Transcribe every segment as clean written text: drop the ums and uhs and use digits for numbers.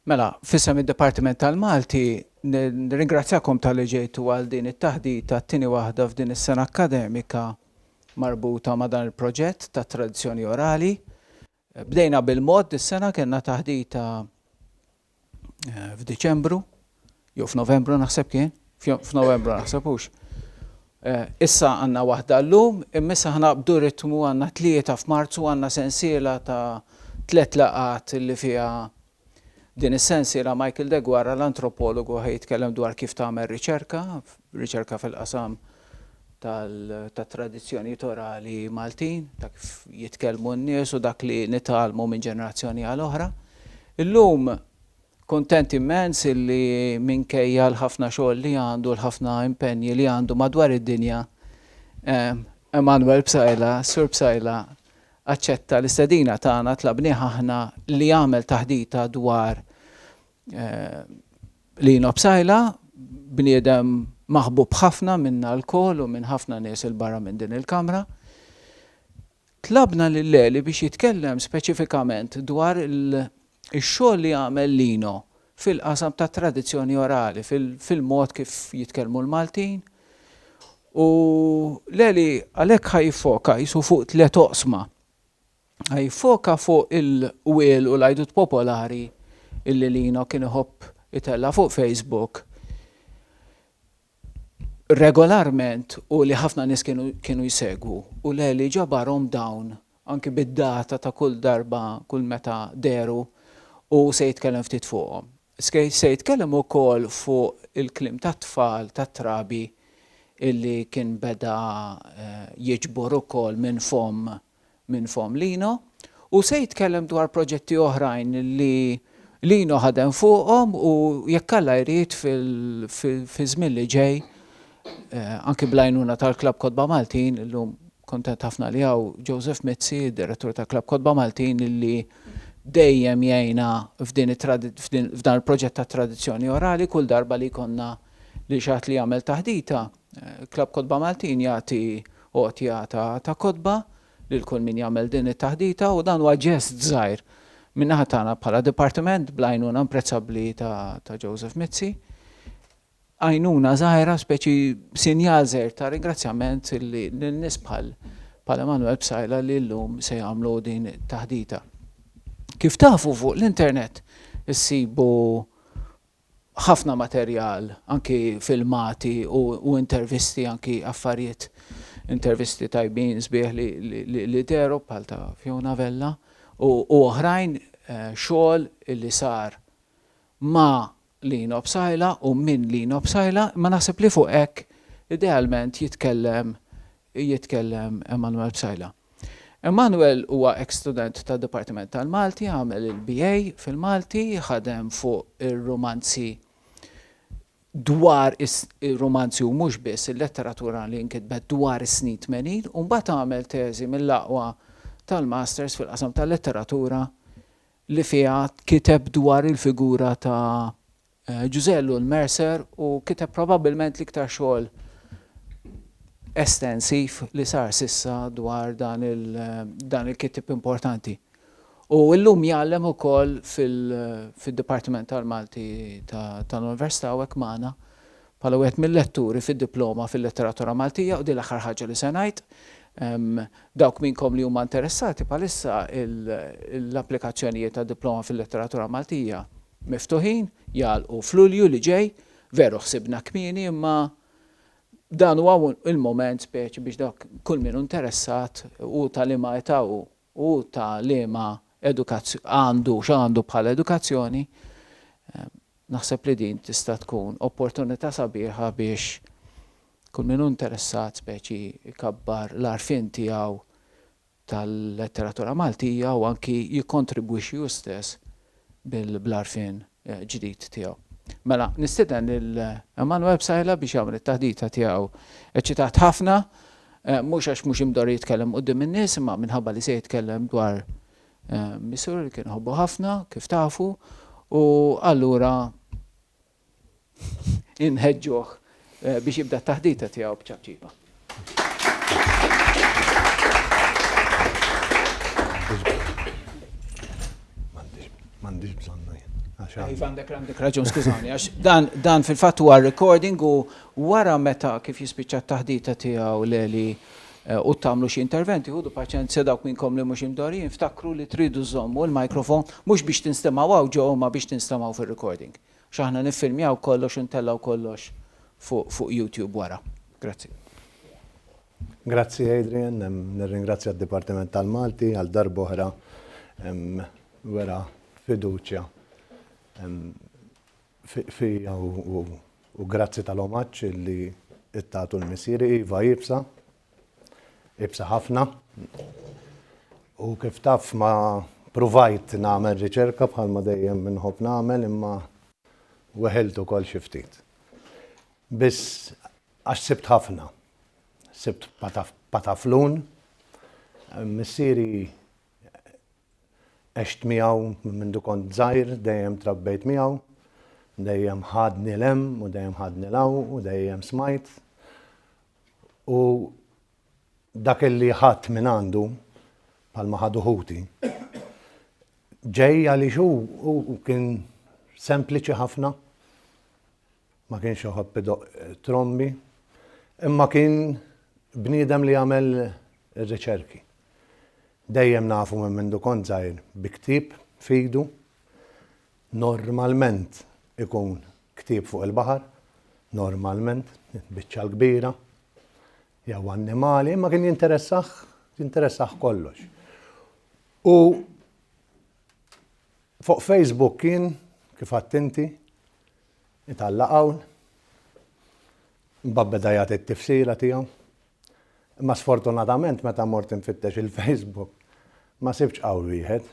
Mela, fissem id-Dipartiment tal-Malti, nirringrazzjakom tal-li ġejtu għal din it-taħdita t-tieni waħda f'din is-sena akademika marbuta ma' dan il-proġett ta' tradizzjoni orali. Bdejna bil-mod dis-sena kellna taħdita f'Diċembru, jew f'Novembru naħseb kien, f'Novembru naħsebux. Issa għandna waħda llum, imissa ħnaqbdu ritmu għandna 3 f'Marzu għandna sensiela ta' 3 laqat li fiha din is-sensiela Michael Degwarra l-antropologu ħejtkellem dwar kif tagħmel riċerka fil-qasam tat-tradizzjoni orali Maltin, ta' kif jitkellmu n-nies u dak li nitalmu minn ġenerazzjoni għal oħra. Illum kontent immens illi minkejja l-ħafna xogħol li għandu, l-ħafna impenji li għandu madwar id-dinja, Emanuel Bsajla, Sur Bsajla, aċċetta l-istedina tagħna tlabnieh aħna li jagħmel taħdita dwar Lino Bsajla, bniedem maħbub ħafna minna l-kol u minn ħafna nies il-barra minn din il-kamra. Tlabna lil-Leli biex jitkellem speċifikament dwar il-xogħol li għamel Lino fil-qasam ta' tradizzjoni orali, fil-mod kif jitkellmu l-Maltin. U Leli għalhekk ħajfoka jisu fuq 3 oqsma. Ħajfoka fuq il-wiel u l-għajdut popolari illi Lino kien iħobb itella fuq Facebook regolarment u li ħafna nies kienu jsegwu. U Leli ġabarhom dawn anki bid-data ta' kull darba, kull meta deru u se jitkellem ftit fuqhom. Se jitkellem ukoll fuq il-kliem tat-tfal, tat-trabi illi kien beda jiġbor ukoll minn fom Lino u se jitkellem dwar proġetti oħrajn li Lino ħadem fuqhom u jekk Alla jrid fi żmien li ġej anki blajnuna tal-Klabb Kotba Maltin, illum kontent ħafna li hawn Joseph Mizzi, direttur tal-Klabb Kotba Maltin, illi dejjem jgħinna f'dan il-proġett ta' tradizzjoni orali kull darba li konna li xaħat li jagħmel taħdita. Klabb Kotba Maltin jagħti għotja ta' kotba lil kull min jagħmel din it-taħdita u dan huwa ġest żgħir min-naħa tagħna bħala dipartiment bl-għajnuna imprezzabbli ta' Joseph Mizzi. Għajnuna żgħira speċi sinjal żgħir ta' ringrazzjament li n-nies bħal Emanuel Bsajla li llum se jagħmlu din it-taħdita. Kif tafu fuq l-internet issibu ħafna materjal, anki filmati u intervisti, anki affarijiet, intervisti tajbin sbieħ li deru bħal ta' Fiona Vella u oħrajn xogħol li sar ma' Lino Bsajla u minn Lino Bsajla, ma naħseb li fuq hekk idealment jitkellem Emanuel Bsajla. Emanuel huwa ex-student tad-Dipartiment tal-Malti, għamel il-BA fil-Malti, ħadem fuq ir-romanzi dwar ir-romanzi u mhux biss il-letteratura li nkitbet dwar is-snin 80 u mbagħad għamel teżi mill-aqwa tal-masters fil-qasam tal-letteratura li fiha kiteb dwar il-figura ta' Giusello l-Mercer u kiteb probabbilment l-iktar xogħol estensiv li sar sissa dwar dan il-kiteb importanti. U llum jgħallem ukoll fil-Dipartiment tal-Malti tal-Università u hekk magħna bħala wieħed mill-letturi fid-diploma fil-letteratura Maltija u din l-aħħar ħaġa li se ngħid. Dawk minnkom li huma interessati bħalissa l-applikazzjonijiet tad-diploma fil-letteratura Maltija miftuħin jgħalqu f'Lulju li ġej, veru ħsibna kmieni imma dan huwa il-moment speċi biex dak kull min interessat u tal-liema età u ta' liema għandu bħala edukazzjoni, naħseb li din tista' tkun opportunità sabiħa biex kull min interessat speċi ikabbar l-għarfien tiegħu tal-letteratura Maltija u anki jikkontribwixxi hu stess bl-għarfien ġdid tiegħu. Mela, nistieden Emanuel Bsajla biex jagħmel it-taħdita tiegħu eċċitat ħafna, mhux għax mhux imdor jitkellem quddiem in-nies imma minħabba li se jitkellem dwar misur li kien ħobbu ħafna kif tafu u allura inħeġġuh biex jibda t-taħdita tiegħu b'ċabċiba. M'għandix bżonn Iva, għandek raġun, skużani, għax dan fil-fatt huwa recording u wara meta kif jispiċċa t-taħdita tiegħu li u tagħmlu xi interventi, ħudu paċenzja dawk minnkom li mhux imdorin, ftakru li tridu żommu l-mikrofon mhux biex tinstemaw ġew ma biex tinstemaw fir-recording. X'aħna niffilmjaw kollox u ntellaw kollox fuq YouTube wara. Grazzi. Grazzi Adrian, nirringrazzja d-Dipartiment tal-Malti għal darba oħra wera fiduċja fija u grazzi tal-omaġġ li ittatu l-missieri Iva jibsa ħafna u kif taf ma provajt nagħmel riċerka bħalma dejjem minħobb nagħmel imma weħeltu kol xi ftit. Biss għax sibt ħafna. Sibt pataflun, missieri għext miegħu mindu kont żgħir, dejjem trabbejt miegħu, dejjem ħadni l-hemm u dejjem ħadni l-hawn u dejjem smajt. U dak li ħadd minn għandu bħalma ħadu ħuti. Ġej għaliex hu kien sempliċi ħafna, ma kienx joħobb trombi, imma kien bniedem li jagħmel ir-riċerki. Dejjem nafu minn mindu kont żgħir bi ktieb f'idu, normalment ikun ktieb fuq il-baħar, normalment biċċa l-kbira, jew annimali, imma kien jinteressaħ kollox. U fuq Facebook kien kif għadt inti italla hawn, mbagħad beda jagħti t-tifsira tiegħu. Imma sfortunatament meta mort infittex il-Facebook ma sibx qawl wieħed.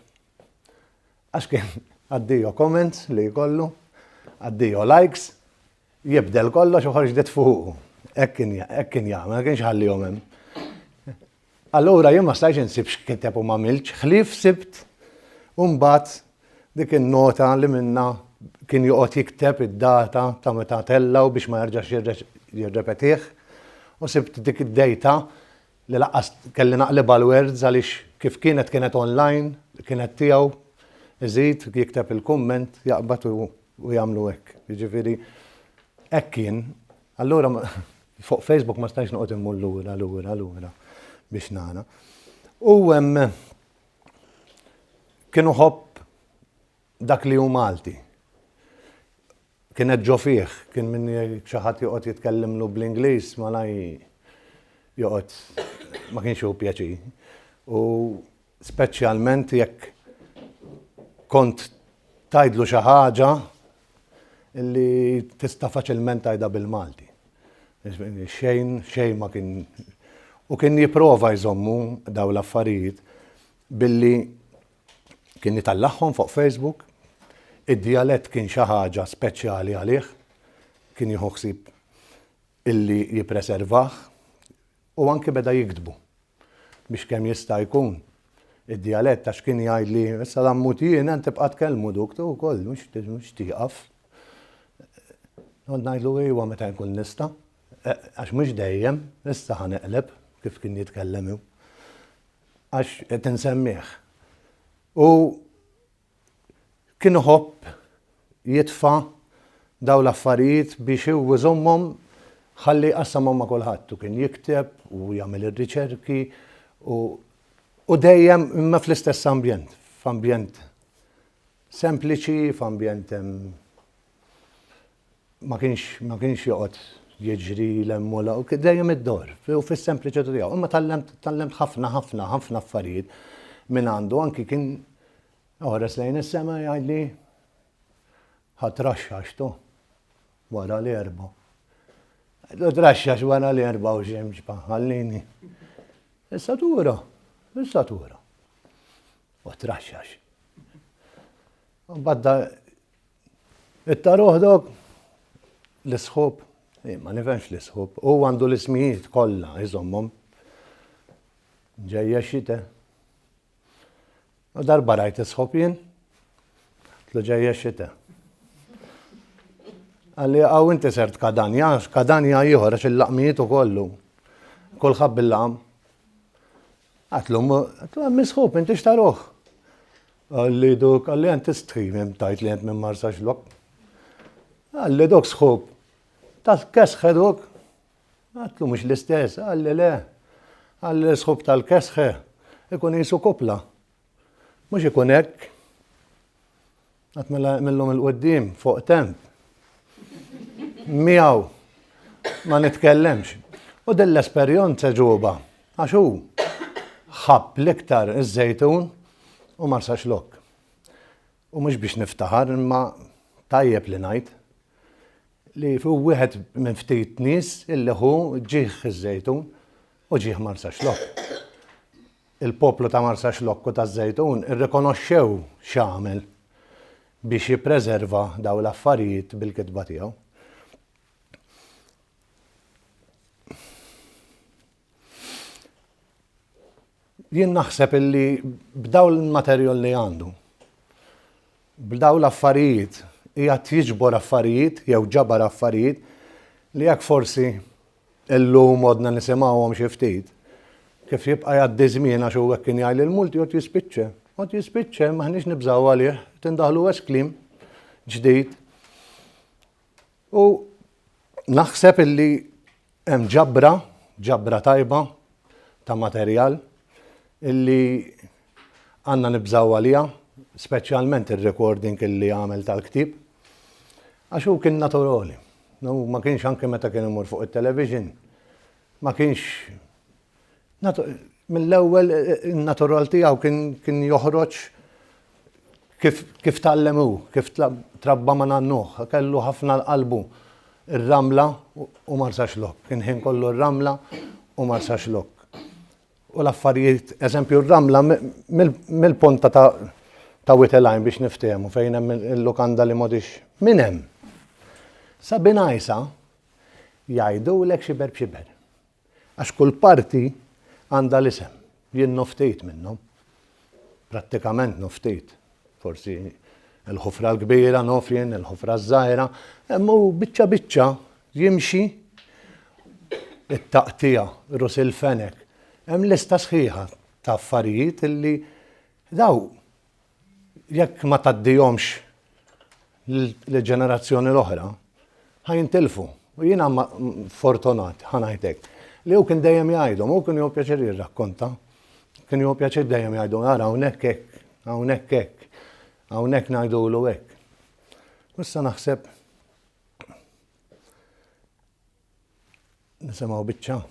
Għax kien għaddiju comments li jkollu, għaddiju likes, jibdel kollox u ħorġdet fuqu. Hekk kien jagħmel, kienx ħallihom hemm. Allura jien ma stajx insib x'kiteb u m'għamilx, ħlief sibt u mbagħad dik in-nota li minnha kien joqgħod jikteb id-data ta' meta tellaw biex ma jerġax jirrepetih. U sibt dik id-data li laqqas kelli naqleb għal-words għaliex kif kienet online, kienet tiegħu iżid jikteb il-kumment, jaqbad u jagħmlu hekk. Jiġifieri hekk kien. Allura fuq Facebook ma stajx noqgħod immur lura biex nagħna. U kienu ħobb dak li hu Malti. Kienet ġo fih, kien minn xi ħadd joqgħod jitkellimlu bl-Ingliż malaj joqgħod ma kienx hu pjaċir. U speċjalment jekk kont tgħidlu xi ħaġa li tista' faċilment tgħidha bil-Malti. Xejn ma kien u kien jipprova jżommu dawn l-affarijiet billi kien jitallagħhom fuq Facebook. Id-dialett kien xi ħaġa speċjali għalih, kien jieħu ħsieb illi jippreservah u anke beda jiktbu biex kemm jista' jkun id-dialett għax kien jgħidli issa dammutien hemm tibqa' tkellmu duk tu wkoll mhux tieqaf. Kont ngħidlu iwa meta nkun nista' għax mhux dejjem issa ħaneqleb kif kien jitkellem hu għax qed insemmih. U kien ħobb jitfa' daw l-affarijiet biex iżommhom ħalli qassamhom ma' kulħadd u kien jikteb u jagħmel ir-riċerki u dejjem imma fl-istess ambjent, f'ambjent sempliċi, f'ambjent ma kienx joqgħod jiġri l-emmula u dejjem id-dor u fis-sempliċità tiegħu. Imma tallemt ħafna affarijiet minn għandu anki kien ħares lejn is-sema jgħidli ħatraxxax tu wara l-erba'. Traxxax wara l-erba' u xemx ħallini. Issa tura. U traxxax. Badda it-taruħ dok l-isħob, ma nifhemx l-isħob, u għandu l-ismijiet kollha jżommhom. Ġejja xita. U darba rajt isħob jien, tlu ġejja xita. Għalli għaw inti sert kadanja ieħor għax il-laqmijiet ukollu. Kulħadd bil-laqam. Għatlu misħob, inti xtaruħ. Għalli duk, għalli għant istħimim tajt li għant minn Marsa Xlok. Għalli duk sħub. Tal-kesħe duk. Għatlu mux l-istess, għalli le. Għalli sħub tal-kesħe. Ikun jisu kupla. Mux ikun hekk. Għat millum il-qoddim, fuq temp. Miaw. Ma nitkellemx. U dell-esperjonza ġuba. Għaxu. ħabb l-iktar iż-żejtun u Marsa Xlok. U mhux biex niftaħar imma tajjeb li ngħid li fu wieħed minn ftit nies illi hu ġieħ iż-żejtun u ġieħ Marsa Xlok. Il-poplu ta' Marsa Xlok u taż-żejtun irrikonoxxew x'għamel biex jippreserva daw l-affarijiet bil-kitba tiegħu. Jien naħseb illi b'daw l-materjal li għandu, b'daw l-affarijiet, jgħat jiġbor affarijiet, jew ġabar affarijiet, li jekk forsi illum modna nisimgħuhom xi ftit, kif jibqa' jgħaddi żmien għax huwa kien jgħid il-multi qed jispiċċa. Qed jispiċċa m'aħniex nibżgħu għalih, tindaħlu klim ġdid. U naħseb illi hemm ġabra tajba ta' materjal illi għanna nibżaw għalija, speċjalment il-recording illi għamel tal-ktib, għaxu kien naturali. Ma kienx anke meta kien imur fuq il-television, ma kienx mill-ewwel in-natural tiegħu kien joħroġ kif tallemu, kif trabba ma nannuh, kellu ħafna qalbu ir-ramla u Marsa Xlok. Kien ħin kollu r-ramla u Marsa Xlok. U l-affarijiet, eżempju, r-ramla mill-ponta ta' Witelajn biex niftehmu fejn hemm il-lukanda li modix minn hemm. Sa binajsa jgħidulek xiber b'xiber. Għax kull parti għandha l-isem. Jien noftejt minnhom. Prattikament noftejt. Forsi il-ħufra l-kbira nofjen, il-ħufra żgħira, hemm biċċa jimxi it-taqtija, rus il-fenek. Hemm lista sħiħa ta' affarijiet illi daw jekk ma taddihomx l-ġenerazzjoni l-oħra ħajintilfu. U jiena fortunat ħanajtek li hu kien dejjem jgħidhom, hu kien jew pjaċir jirrakkonta. Kien jew pjaċir dejjem jgħidu ara hawnhekk hekk, hawnhekk hekk, hawnhekk ngħidulu hekk. Issa naħseb nisimgħu biċċa.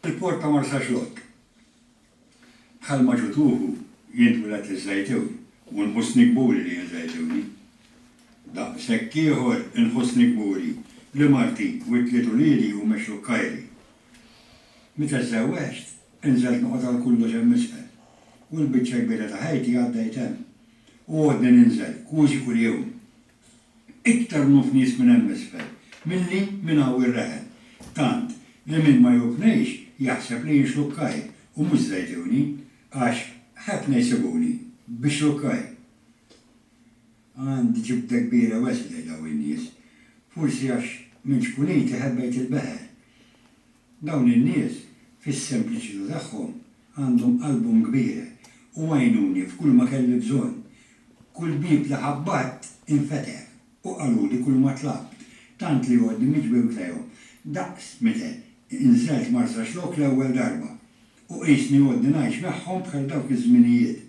Il-port ta' Marsa Xlok. Bħalma ġutuhu jintwilet iż-żejtun u nħossni kburi li ż-żejtuni. Daqshekk ieħor inħossni kburi li marti u t-tliet uliedi u mexxu kajri. Meta żewweġt, inżelt noqgħod għal kullu hemm isfel. U l-biċċa kbira ta' ħajti għaddejt hemm. U għodni ninżel kważi kull jum. Iktar nuf nies minn hemm isfel, milli minn hawn ir-reħel. Tant li min ma jubnejx jaħseb li jinxlu kaj u mhux żejtuni għax ħafna jsibuni biex lukkaj. Għandi ġibda kbira wesla daw in-nies, forsi għax minn xkunejti ħebbejt il-beħer. Dawn in-nies fis-sempliċità tagħhom għandhom qalbhom kbira u għajnuni f'kull ma kelli bżonn. Kull bib li ħabbat infeteħ u qaluli kull ma tlabt, tant li għodni miġbew tlejhom. Daqs meta inżelt Marsa Xlok l-ewwel darba u qisni għodni ngħix magħhom bħal dawk iż-żminijiet.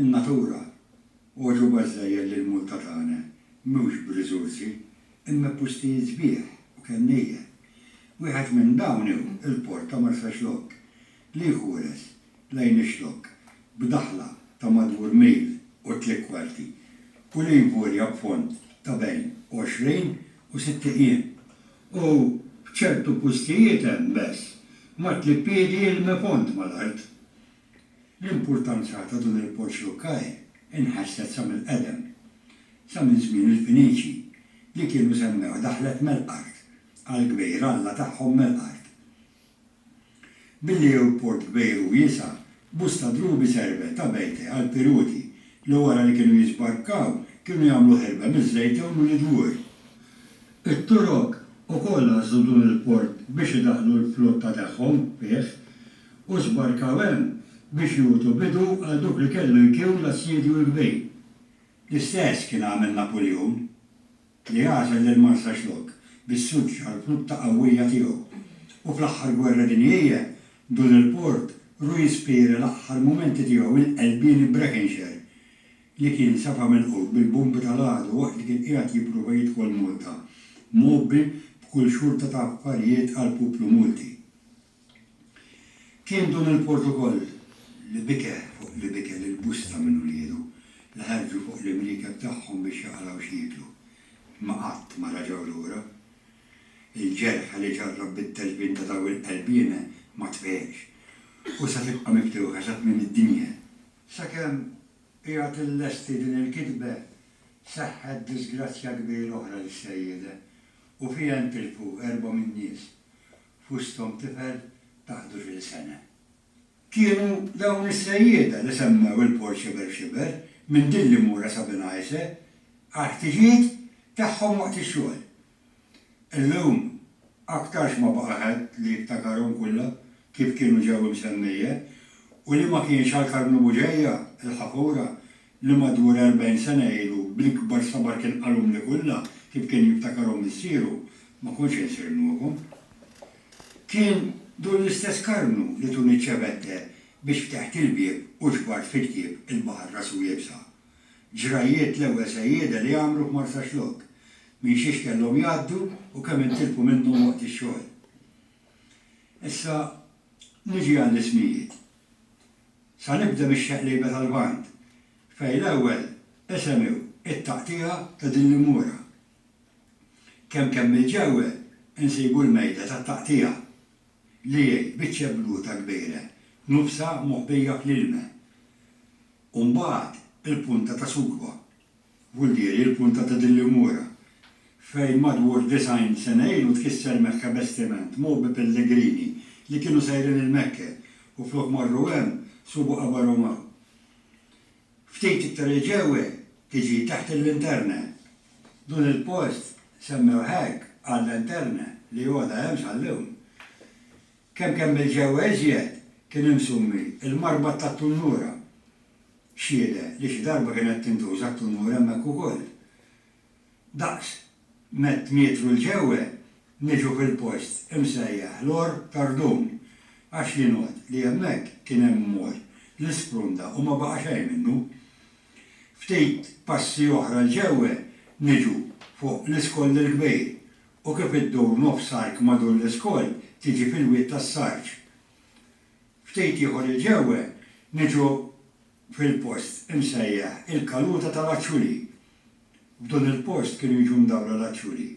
In-natura u bażżejjel lil multa tagħna mhux b'riżorsi imma postijiet sbieħ u kennejja. Wieħed minn dawn hu il-port ta' Marsa Xlok li jħures lejn ix-Xlok b'daħla ta' madwar mejl u 3 kwarti u li jmurja b'fond ta' bejn 20 u 60. U ċertu postijiet hemm bess ma tlipiedi il-mefont mal-art. L-importanza ta' dun il-port Xlukkaj inħasset sa mill-qedem, sa minn żmien il-Finiċi li kienu semmew daħlet mill-art għall-Gbejr alla tagħhom mill-art. Billi hu port kbejr u wiesa' busta drubi serbe ta' bejte għall-Piruti li wara li kienu jisbarkaw kienu jagħmlu ħerba miż-żejtun u l-idwur. It-turok ukoll għażlu dun il-port biex idaħlu l-flotta tagħhom fih u sbarkaw hemm biex jagħtu bidu għal duk li kellu jkiew l-assjedju l-kbir. L-istess kien għamel Napoleon li għażel lil Marsaxlok bis-suġġa l-flotta qawwija tiegħu. U fl-aħħar gwerra dinjija dun il-port ru jispira l-aħħar momenti tiegħu il-qalbien Breckinshire li kien safa mill-qurb bil-bombi tal-għadu waqt li kien qiegħed jipprova jidħol Malta, mobbi b'kull xorta ta' affarijiet għall-poplu Malti. Kien dun il-port ukoll li bike fuq li bike l-busta minnu li jedu li ħarġu fuq l-Amerika tagħhom biex jaqalaw x'jieklu. Ma qatt ma raġgħu lura. Il-ġerħa li ġarrab bit-telbin ta' daw il-qalbina ma tfeħx u sa tibqa' miftuħa sa minn id-dinja. Sakemm qiegħed illesti din il-kitba saħħet disgrazzja kbira oħra lis-sejjieda u fiha ntilfu 4 min-nies f'wusthom tifel ta' 11-il sena. Kienu dawn is-sejjieda li semmew il-port xiber minn din li mura sabinajse għal-ħtiġijiet tagħhom waqt ix-xogħol. Illum aktarx ma baqa' ħadd li jiftakarhom kollha kif kienu ġew msemmija u li ma kienx għall-karnu buġejja il-ħafura li madwar 40 sena ilu bl-ikbar sabar kien qalhom li kollha kif kien jiftakarhom issieru ma kontx insirnuhom. Kien dun l-istess karnu li tun iċċebette biex ftaħt il-bieb u ġbart fil-kieb il-baħar rasu jibsa. Ġrajiet l-ewwel sejjieda li għamlu f'Marsaxlok minn xiex kellhom jgħaddu u kemm intilfu minnhom waqt ix-xogħol. Issa niġi għall-ismijiet. Sa nibda mix-xeqliba tal-band fejn l-ewwel esemew it-taqtija ta' din l-imura. Kemm il-ġewwe insibu l-mejda tat-taqtija li jgħid biċċa bluta kbira nufsa moħbija fl-ilma. U mbagħad il-punta ta' Sugba, vuol-dire il-punta ta' din l-imura fejn madwar 90 sena ilu tkisser Mekka bastiment mobi Pellegrini li kienu sejrin il-Mekke u flok marru hemm subu qabarhom hawn. Ftit iktar il-ġewwe tiġi taħt l-interna. Dun il-post semmew hekk għall-interna li għoda hemm sal-lewm. Kemm il-ġewwe eżjed kien imsummi il-marbat tat-Tunnura. Xieda li xi darba kienet tintuża t-Tunnura hemmhekk ukoll. Daqs 100 metru l-ġewwe niġu fil-post imsejjaħ l-or Tardum għax li not li hemmhekk kien hemm mor l-isprunda u ma baqa' xejn minnu. Ftit passi oħra l-ġewwe niġu fuq l-iskoll il-kbir u kif iddur nofs sark madur l-iskoll tiġi fil-wiet tas-sarġ. Ftit ieħor il-ġewwe niġu fil-post imsejjaħ il-kaluta tal-Aċċuli. F'dun il-post kienu jiġu mdawra l-Aċċuli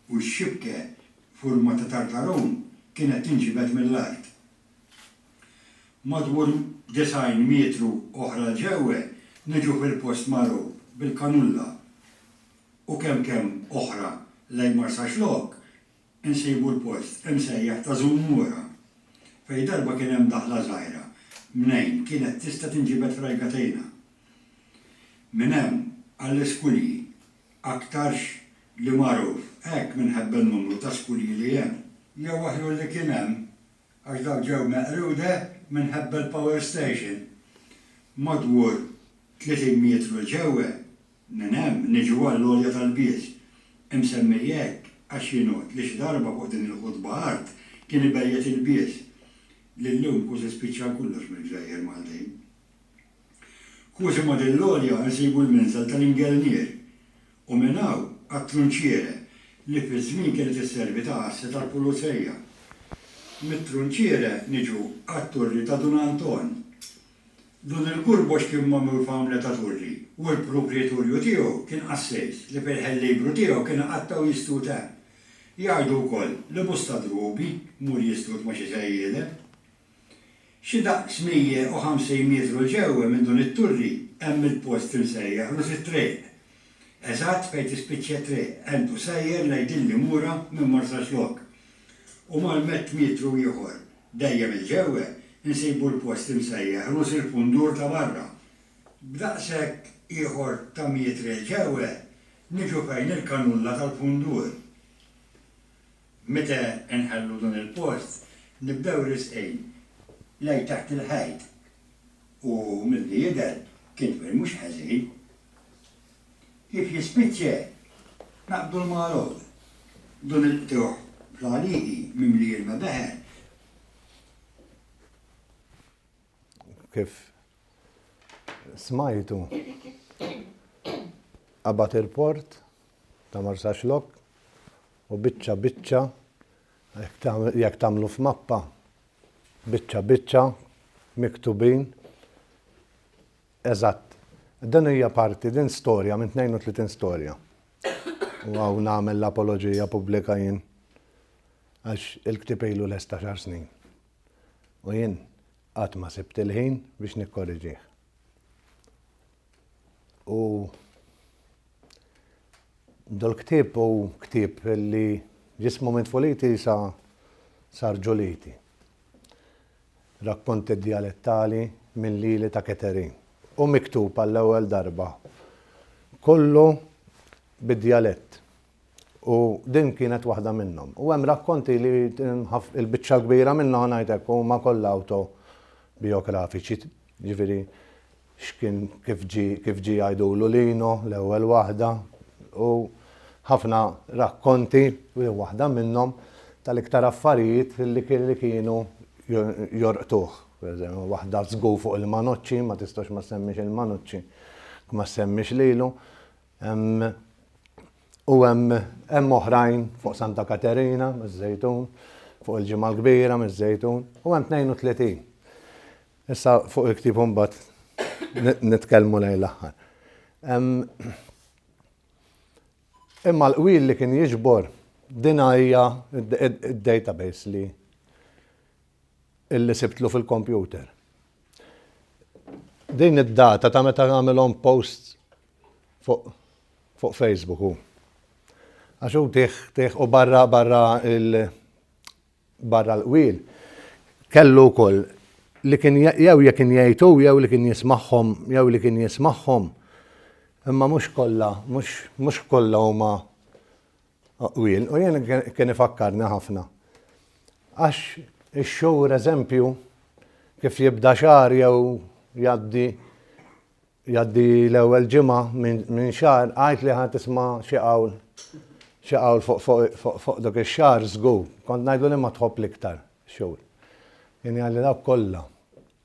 u x-xibke furma ta' tartarun kienet tinġibet mill-art. Madwar 90 metru oħra ġewwe niġu fil-post magħruf bil-Kanulla u kemm oħra lejn Marsaxlok insibu l-post imsejjaħ ta' Żummura fejn darba kien hemm daħla żgħira mnejn kienet tista' tinġibet frajkatejna. Minn hemm għall-iskulji aktarx li magħruf hekk minħabba n-numru ta' skulji li hemm. Jew waħlu li kien hemm għax daw ġew meqruda minħabba l-power station. Madwar 30 metru ġewwe minn hemm niġu għall-olja tal-bies. Imsemmi hekk għax jinot li xi darba fuq din il-ħudba art kien ibejjed il-bies. Lillum kużi spiċċa kollox mill-Gżejjer Maltin. Kużi ma' din l-olja nsibu l-minsel tal-Ingelnier u minn hawn għat-Trunċiere li fiż-żmien kienet isservi ta' assi tal-Pulizija. Mit-Trunċiere niġu għat-Turri ta' Dun Anton. Dun il-Gurbox kien magħmul f'għamla ta' turri u l-proprjetorju tiegħu kien qassejs li fil-ħellibru tiegħu kien qattaw jistut hemm. Jgħidu wkoll li Busta Drubi mur jistut ma' xi sejjieda. Xi daqs 150 metru ġewwe minn dun it-turri hemm il-post imsejjaħ Rus it-Triq. Eżatt fejn tispiċċja triq hemm tusejjer lejn din l-imura minn Marsaxlok. U mal-100 metru ieħor dejjem il-ġewwe insibu l-post imsejjaħ Rus il-Pundur ta' barra B'daqshekk ieħor ta' mietre ġewwe, niġu fejn il-kanulla tal-fundur. Meta nħallu dan il-post, nibdew risqejn lej taħt il-ħajt. U mill-li jidher kien dwar mhux ħażin. Kif jispiċċa naqbdu l-marod. Dun il-qtuħ bl-għaliqi mimli ilma beħer. Kif smajtu qabad il-port ta' Marsaxlok u biċċa jekk tagħmlu f'mappa biċċa miktubin eżatt. Dan hija parti din storja minn 32 storja. U għaw nagħmel l-apoloġija pubblika jien għax il-ktib ilu l-esta 10 snin. U jien qatt ma sibt il-ħin biex nikkorriġih. U dol-ktib u ktib li ġismu minn Tfoliti sar Ġoliti. Rakkonti dialettali minn Lili ta' Keterin. U miktub għall-ewwel darba. Kollu bid-dialett. U din kienet waħda minnhom. U hemm rakkonti li il-biċċa kbira minnhom ngħidlek huma kollha autobiografiċi, ġifieri kif ġi jgħidulu lino l-ewwel waħda u ħafna rakkonti u waħda minnhom tal-iktar affarijiet li kienu jorqtuh. Waħda żgu fuq il-Manoċċi, ma tistax ma semmix il-Manoċċi, ma semmix lilu. U hemm oħrajn fuq Santa Katerina, miż-Żejtun, fuq il-Ġimgħa l-Kbira miż-Żejtun, u hemm 32. Issa fuq il-ktib imbagħad nitkellmu lejn l-aħħar. Imma l-qwil li kien jiġbor din hija id-database li sibtlu fil-kompjuter. Din id-data ta' meta għamilhom post fuq Facebook hu. Għax hu tieħ u barra l-qwil kellu wkoll li kien jew jekk jgħidu jew li kien jismagħhom imma mhux kollha huma qwil. U jien kien ifakkarni ħafna. Għax ix-xhur eżempju kif jibda xahar jew jgħaddi l-ewwel ġimgħa minn xahar għajt li ħadd tisma' xi qawl fuq dak ix-xahar żgur. Kont ngħidu li ma tħobb l-iktar xhur. Jien għalli dawk kollha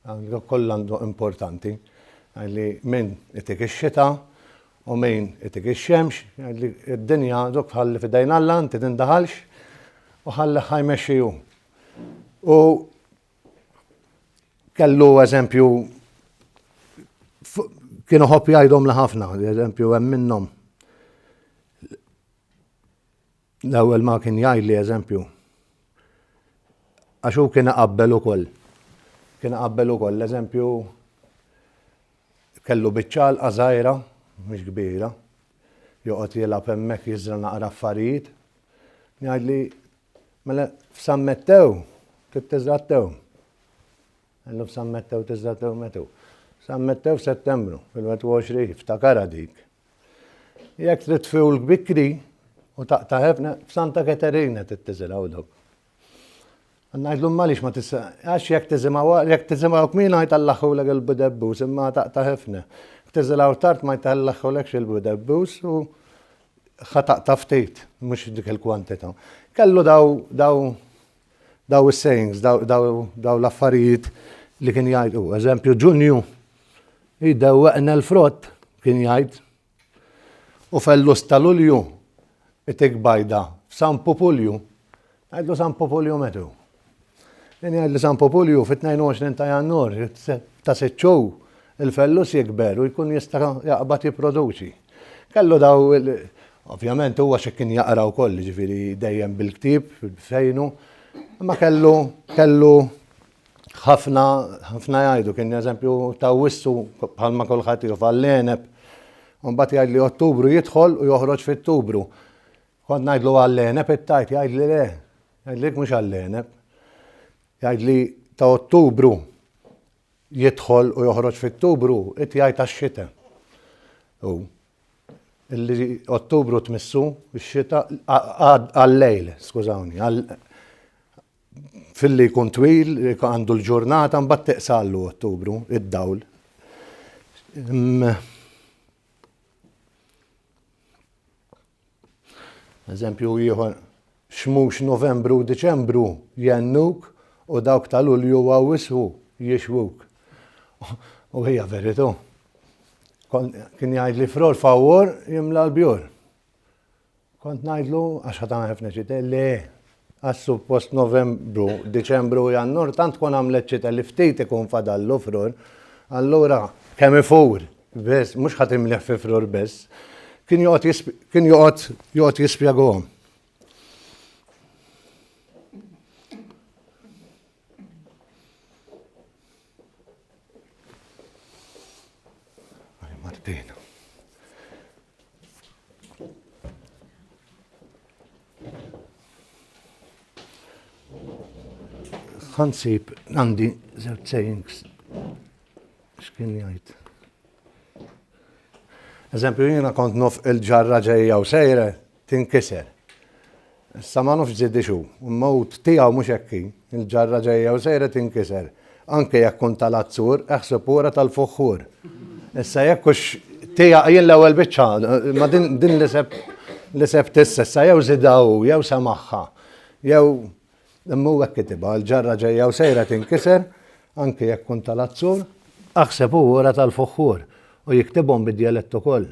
għandu importanti. Għalli min itik ix-xita u min itik ix-xemx, għalli id-dinja dok ħalli f'idejn Alla inti tindaħalx u ħalli ħajmexxiju. U kellu eżempju kienu ħobb jgħidhom li ħafna, eżempju hemm minnhom. L-ewwel ma kien jgħidli eżempju għax hu kien iqabbel ukoll. Kien iqabbel ukoll eżempju kellu biċċalqa żgħira mhix kbira, joqgħod jilgħab hemmhekk jiżra naqra affarijiet. Jgħidli mela f'San Mettew tiżra t-tew. Għallu f'San Mettew tiżra t-tew metew. San Mettew f'Settembru fil-21 iftakara dik. Jekk trid tfiwl bikri u taqta' ħefna f'Santa Katerina tittiżilgħu dok. Ngħidlu m'għaliex ma tista' għax jekk tiżimgħu kmin jtallaħħulek il-budebbus imma taqta' ħefna. Tiżilgħu tard ma jtallaħħulekx il-budebbus u ħataqta' ftit mhux dik il-kwantità. Kellu daw is-sayings, daw l-affarijiet li kien jgħidu. Eżempju, Ġunju jiddewweqna l-frott kien jgħid u fellus ta' Lulju itik bajda f'San Pupulju. Għajdlu San Pupulju metu. Kien jgħidli San Pupulju fit-22 ta' Jannar ta' siċċow il-fellus jikber u jkun jista' jaqbad jipproduċi. Kellu daw ovvjament huwa xi kien jaqra wkoll, ġifieri dejjem bil-ktieb fejnu, imma kellu ħafna jgħidu kien eżempju ta' wissu bħalma kulħadd jgħu għall-Eneb. U mbagħad jgħidli Ottubru jidħol u joħroġ f'Ottubru. Kont ngħidlu għall-Eneb it-tajt jgħidli le, jgħidlik mhux għall-Eneb. Jgħidli ta' Ottubru jidħol u joħroġ f'Ottubru, it-jaj tax-xita. Illi Ottubru tmissu, x-xita, għal-lejl, skużawni, fil-li jkun twil, għandu l-ġurnata, mbagħad teqsallu Ottubru, id-dawl. Eżempju ieħor, xmux Novembru u Diċembru jennuk u dawk tal-Ulju għawissu jixwuk. U hija veritu. Kien jgħidli fror fawwor jimla l-bjur. Kont ngħidlu għax ħadan ħafna ċita, le, għassu post Novembru, Diċembru u Jannar, tant kon għamlet ċita li ftit ikun fadallu fror, allura kemm ifur, bes, mhux ħadd imleħ fi fror bes, kien joqgħod jispjegahom. Martina. Ħansib għandi żewġ sayings. X'kien jgħid? Eżempju, jiena kont nof il-ġarra ġejja u sejra tinkiser. Issa ma nofx żiddi xu, l-mowt tiegħu mhux hekk il-ġarra ġejja u sejra tinkiser. Anke jekk kont tal-azzur, eħseb ura tal-fuħħur. Issa jekk hux tiegħek jien l-ewwel biċċa, ma din li seb tissa, issa jew żidaw, jew samaħħa, jew imma hekk kitibha, l-ġarra ġejja u sejra tinkiser, anke jekk kont tal-azzur, aħseb ura tal-fuħħur. U jiktibhom bid-dialett ukoll.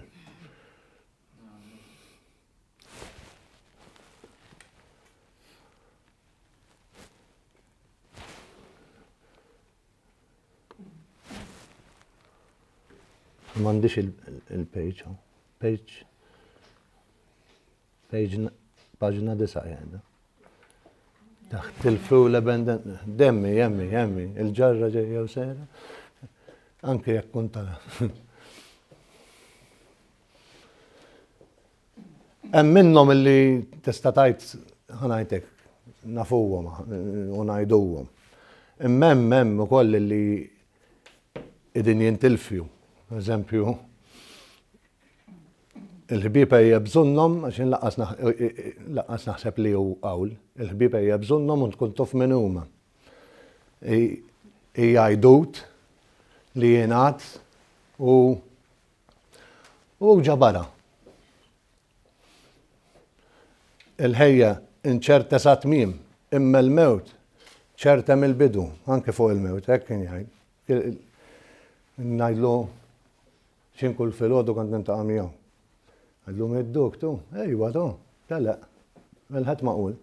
M'għandix il-page. Paġna 9 jgħidha. Taħt il-frula benden, demmi, jemmi, il-ġarra ġejja u sejra. Anke jekk kont tala. Hemm minnhom illi tista' tgħid ħanajtek nafuhom u ngħiduhom. Imma hemm ukoll illi qegħdin jintilfju. Eżempju, il-ħbieb hija bżonnhom għax laqqas naħseb li hu hawl, il-ħbieb hija bżonnhom u tkun taf min huma. Hija għajdut li jingħad u ġabara. Il-ħejja inċerta sa tmiem, imma l-mewt ċerta mill-bidu, anke fuq il-mewt, hekk kien jgħid. Ngħidlu x'in kull filgħodu kont nintaqa' miegħu. Għidlu midduk tu, ejwa tu, telaq, il-ħadd maqul.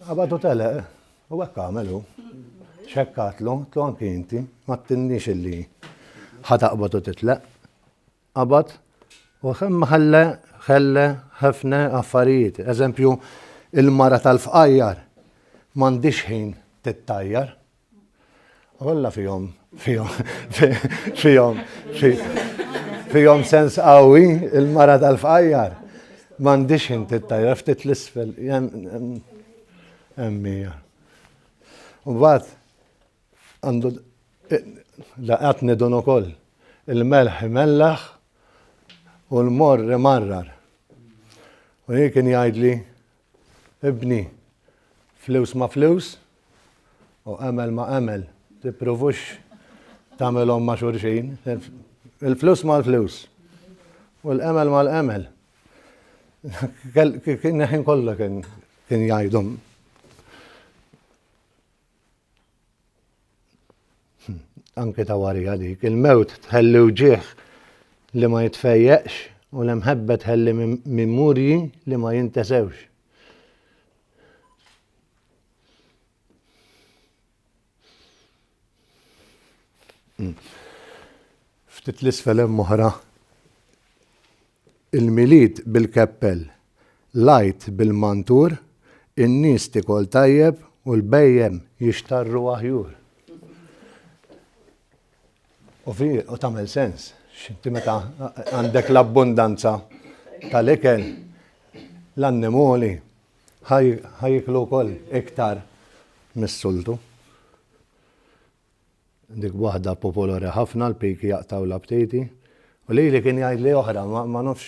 Qabadu telaq, u hekk għamelu. Xekkatlu, tlu anke inti, ma tinnix illi ħataqbad u titlaq. Qabad u ħelle ħafna affarijiet. Eżempju, il-mara tal-fqajjar m'għandix ħin tittajjar. Olla fihom sens qawwi il-mara tal-fqajjar. M'għandix ħin tittajjar ftit l-isfel. Emmija. U mbagħad għandu laqatni dun ukoll. Il-melħ imellaħ u l-morr imarrar. U jien kien jgħidli, ibni, flus ma flus, u emel ma emel, tipprovux tagħmelhom ma' xulxin. Il-flus ma l-flus, u l-emel ma l-emel. Kien ħin kollha kien jgħidhom. Anke ta' warija dik, il-mewt tħelli wġieħ li ma jitfejjeqx u l-imħebba tħelli mimurji li ma jintesewx. Ftit l-isfel hemm oħra. Il-milied bil-keppell, lajt bil-mantur, in-nies tikol tajjeb u l-bejjem jixtarru aħjur. U tagħmel sens. X'inti meta għandek l-abbundanza tal-ikel, l-annimoli ħajklu wkoll iktar mis-sultu. dik waħda popolari ħafna l-piki jaqtaw l-abtiti. U li kien jgħid li oħra, ma nafx.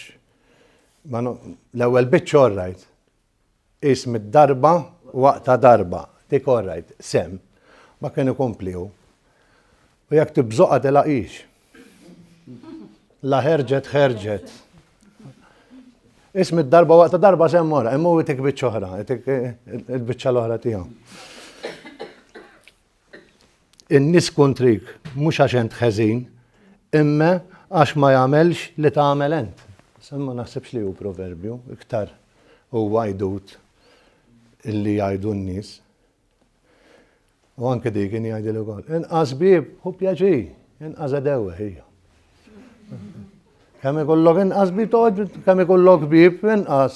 L-ewwel bitch all right. Ism id-darba waqta darba. Dik all right, sem. Ma kien ikompliħu. U jekk tibżoqa tilaqix. La ħerġet. Ism id-darba waqta darba sem mora, immu itik bitch oħra, itik il-bitċa l-oħra tiegħu. In-nies kontrik mhux għax int ħeżin, imma għax ma jagħmelx li tagħmel int. Ma naħsibx li hu proverbju, iktar huwa għajdut illi jgħidu n-nies. U anke dik kien jgħidilha wkoll. Inqas bib hu pjaġi, inqas dewwa hija. Kemm ikollok inqas bib toqgħod, kemm ikollok bib inqas,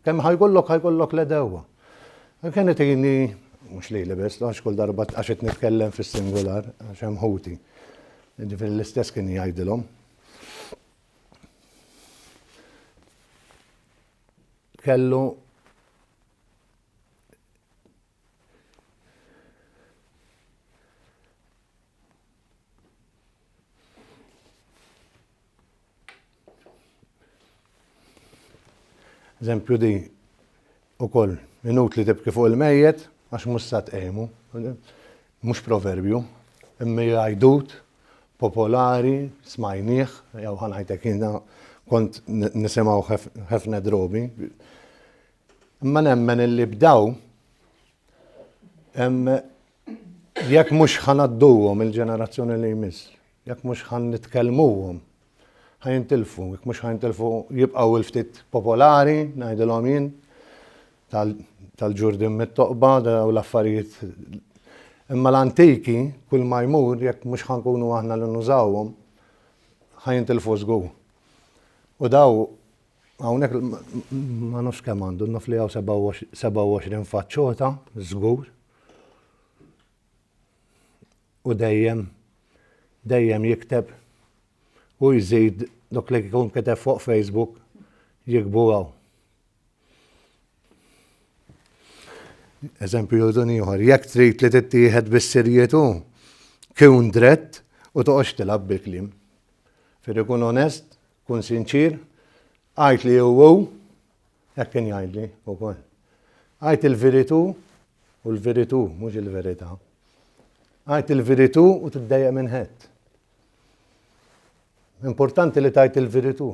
kemm ħajkollok le dewwa. Kien tgħini mhux lili biss, għax kull darba għax qed nitkellem fis-singular għax hemm ħuti. Ġifieri l-istess kien jgħidilhom. Kellu eżempju di ukoll minut li tibki fuq il-mejjet għax mhux sa tqejmu, mhux proverbju, imma jgħidut popolari, smajnieh, jew ħanajtek jiena kont nisimgħu ħafna drobi. Imma nemmen illi bdaw jekk mhux ħanadduhom il-ġenerazzjoni li jmiss, jekk mhux ħanitkellmuhom ħajintilfu, jekk mhux ħajintilfu jibqgħu l-ftit popolari, ngħidilhom jien tal-ġurdin mit-toqba u l-affarijiet. Imma l-antiki, kull ma jmur, jekk mhux ħankunu aħna li nużawhom, ħajintilfu żgur. U daw hawnhekk ma nafx kemm għandu, naf li hawn 27 faċċota, żgur. U dejjem jikteb u jżid dak li jkun kiteb fuq Facebook jikbu hawn. Eżempju jgħidun ieħor, jekk trid li tittieħed bis-serjetu, kun drett u toqgħodx tilab bil-kliem. Fir ikun onest, kun sinċir, għajt li hu hekk kien jgħidli wkoll. Għajt il-veritu u l-veritu mhux il-verità. Għajt il-veritu u tiddejjaq minn ħedt. Importanti li tajt il-veritu.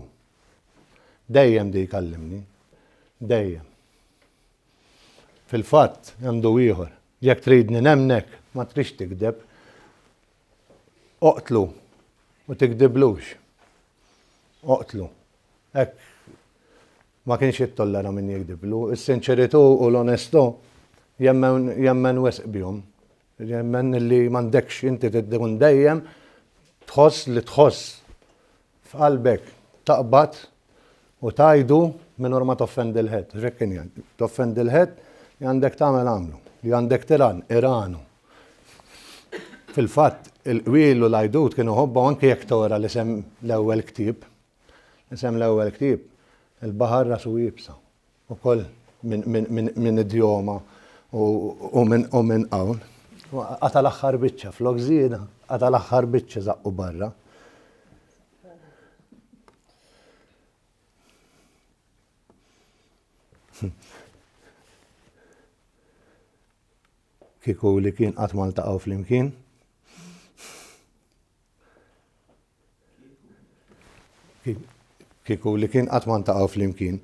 Dejjem di jkallimni, dejjem. Fil-fatt, għandu ieħor, jekk tridni nemnek, ma trix tikdeb, oqtlu u tikdiblux. Oqtlu. Hekk ma kienx jittollera min jikdiblu. Is-sinċeritu u l-onestu jemmen wisq bihom. Jemmen li m'għandekx inti tiddikun dejjem tħoss li tħoss f'qalbek taqbad u tajdu minn ma toffendi l-ħed. Ġekkin jgħid, toffendi l-ħed li għandek tagħmel għamlu, li għandek tiran, iranu. Fil-fatt, il-qwil u l-għajdut kienu ħobba anke jekk tora li sem l-ewwel ktieb. Isem l-ewwel ktieb, il-baħar rasu jibsa. Ukoll minn idjoma u minn hawn. Għata l-aħħar biċċa, flok żieda, għata l-aħħar biċċa zaqqu barra. Kieku li kien qatt ma ltaqgħu flimkien. Kieku li kien qatt ma ltaqgħu flimkien.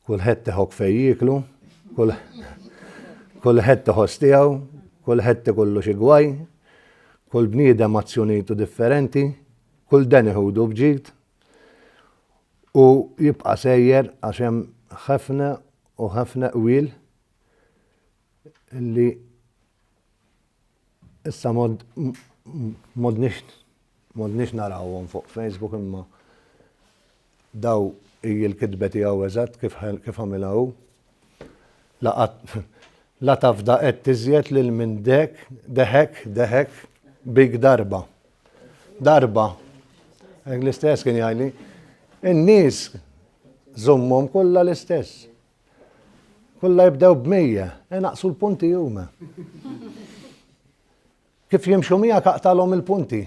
Kulħedd teħok fejn jieklu, kulħedd teħoss tiegħu, kulħedd ikollu xi gwaj, kull bniedem azzjonijiet differenti, kull dan iħudu bġid u jibqa' sejjer għax hemm ħafna u ħafna qwiel li issa modniex narawhom fuq Facebook imma daw hija l-kitba tiegħu eżatt kif għamilha hu. La tafda qed tiżjed lil minn deħek big darba. Darba. L-istess kien jgħidli. In-nies Żummhom kollha l-istess. Kollha jibdew b'100, naqsu l-punti huma. Kif jimxu miegħek aqtalhom il-punti.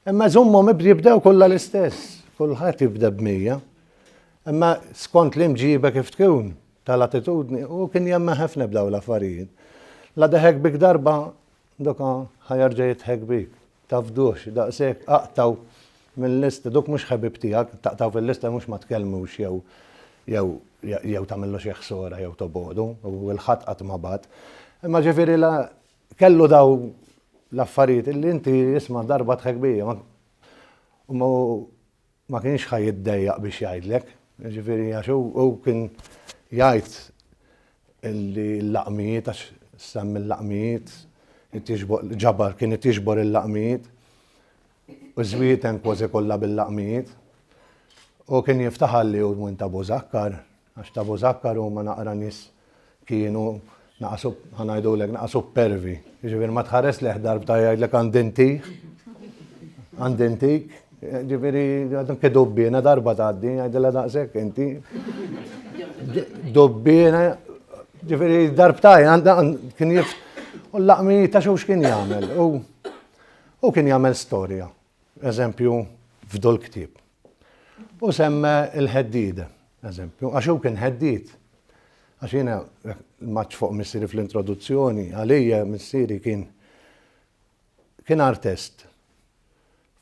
Imma żummhom jibdew kollha l-istess. Kulħadd jibda b'100. Imma skont l-imġiba kif tkun tal-attitudni u kien jemma ħafna b'daw l-affarijiet. La deħek bik darba doka ħajarġa jitħek bik. Tafdux, daqshekk aqtaw mill-lista, dok mhux ħabib tiegħek, taqtaw fil-lista mhux ma tkellmux jew tagħmillu xi ħsora jew tobodu u l-ħadd qatt ma bad. Imma ġifieri kellu daw l-affarijiet illi inti isma' darba tħek bija ma kienx ħajiddejjaq biex jgħidlek. Ġifieri għax hu kien jgħid illi l-laqmijiet għax semmi l-laqmijiet ġabar kien jiġbor il-laqmijiet u żwieten kważi kollha bil-laqmijiet. U kien jiftaħalli u minn ta' Bużakkar, għax ta' Bużakkar huma naqra nies kienu ħanajdulek naqsu pervi. Ġifieri ma tħares leħ darbta jgħidlek għandintik. Ġifieri anke dubbiena darba tgħaddi jgħidilha daqshekk inti. Dubbiena ġifieri darbtaj kien u l-laqmi ta' xux kien jagħmel. U kien jagħmel storja. Eżempju f'dol ktieb. U semma il-ħeddida, eżempju, għax hu kien ħeddid. Għax jiena l-maċċ fuq missieri fl-introduzzjoni, għalija missieri kien artist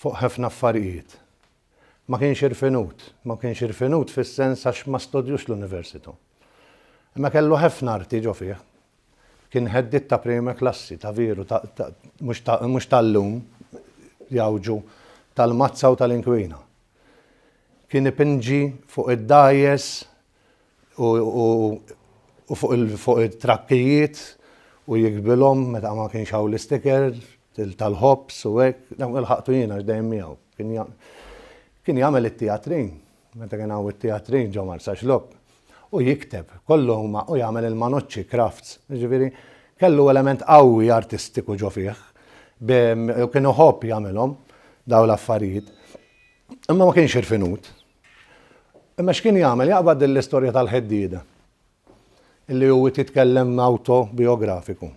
fuq ħafna affarijiet. Ma kienx irfinut fis-sens għax ma studjux l-università. Imma kellu ħafna arti ġo fih. Kien ħeddid ta' prima klassi, ta' viru, mhux tal-lum jawġu tal-mazza u tal-inkwina. Kien ipinġi fuq id-dajes u fuq it-trakkijiet u jikbilhom meta ma kienx hawn l-istiker tal-ħobs u hekk, il-ħaqtu jiena x'dejjem miegħu. Kien jagħmel it-teatrin, meta kien hawn it-teatrin ġo Marsaxlok. U jikteb, kollu huma u jagħmel il-manoċċi crafts. Ġifieri kellu element qawwi artistiku ġo fih. Kienu ħobb jagħmelhom daw l-affarijiet. Imma ma kienx irfinut. Imma x'kien jagħmel jaqbad l-istorja tal-ħeddieda illi hu titkellem autobiografiku.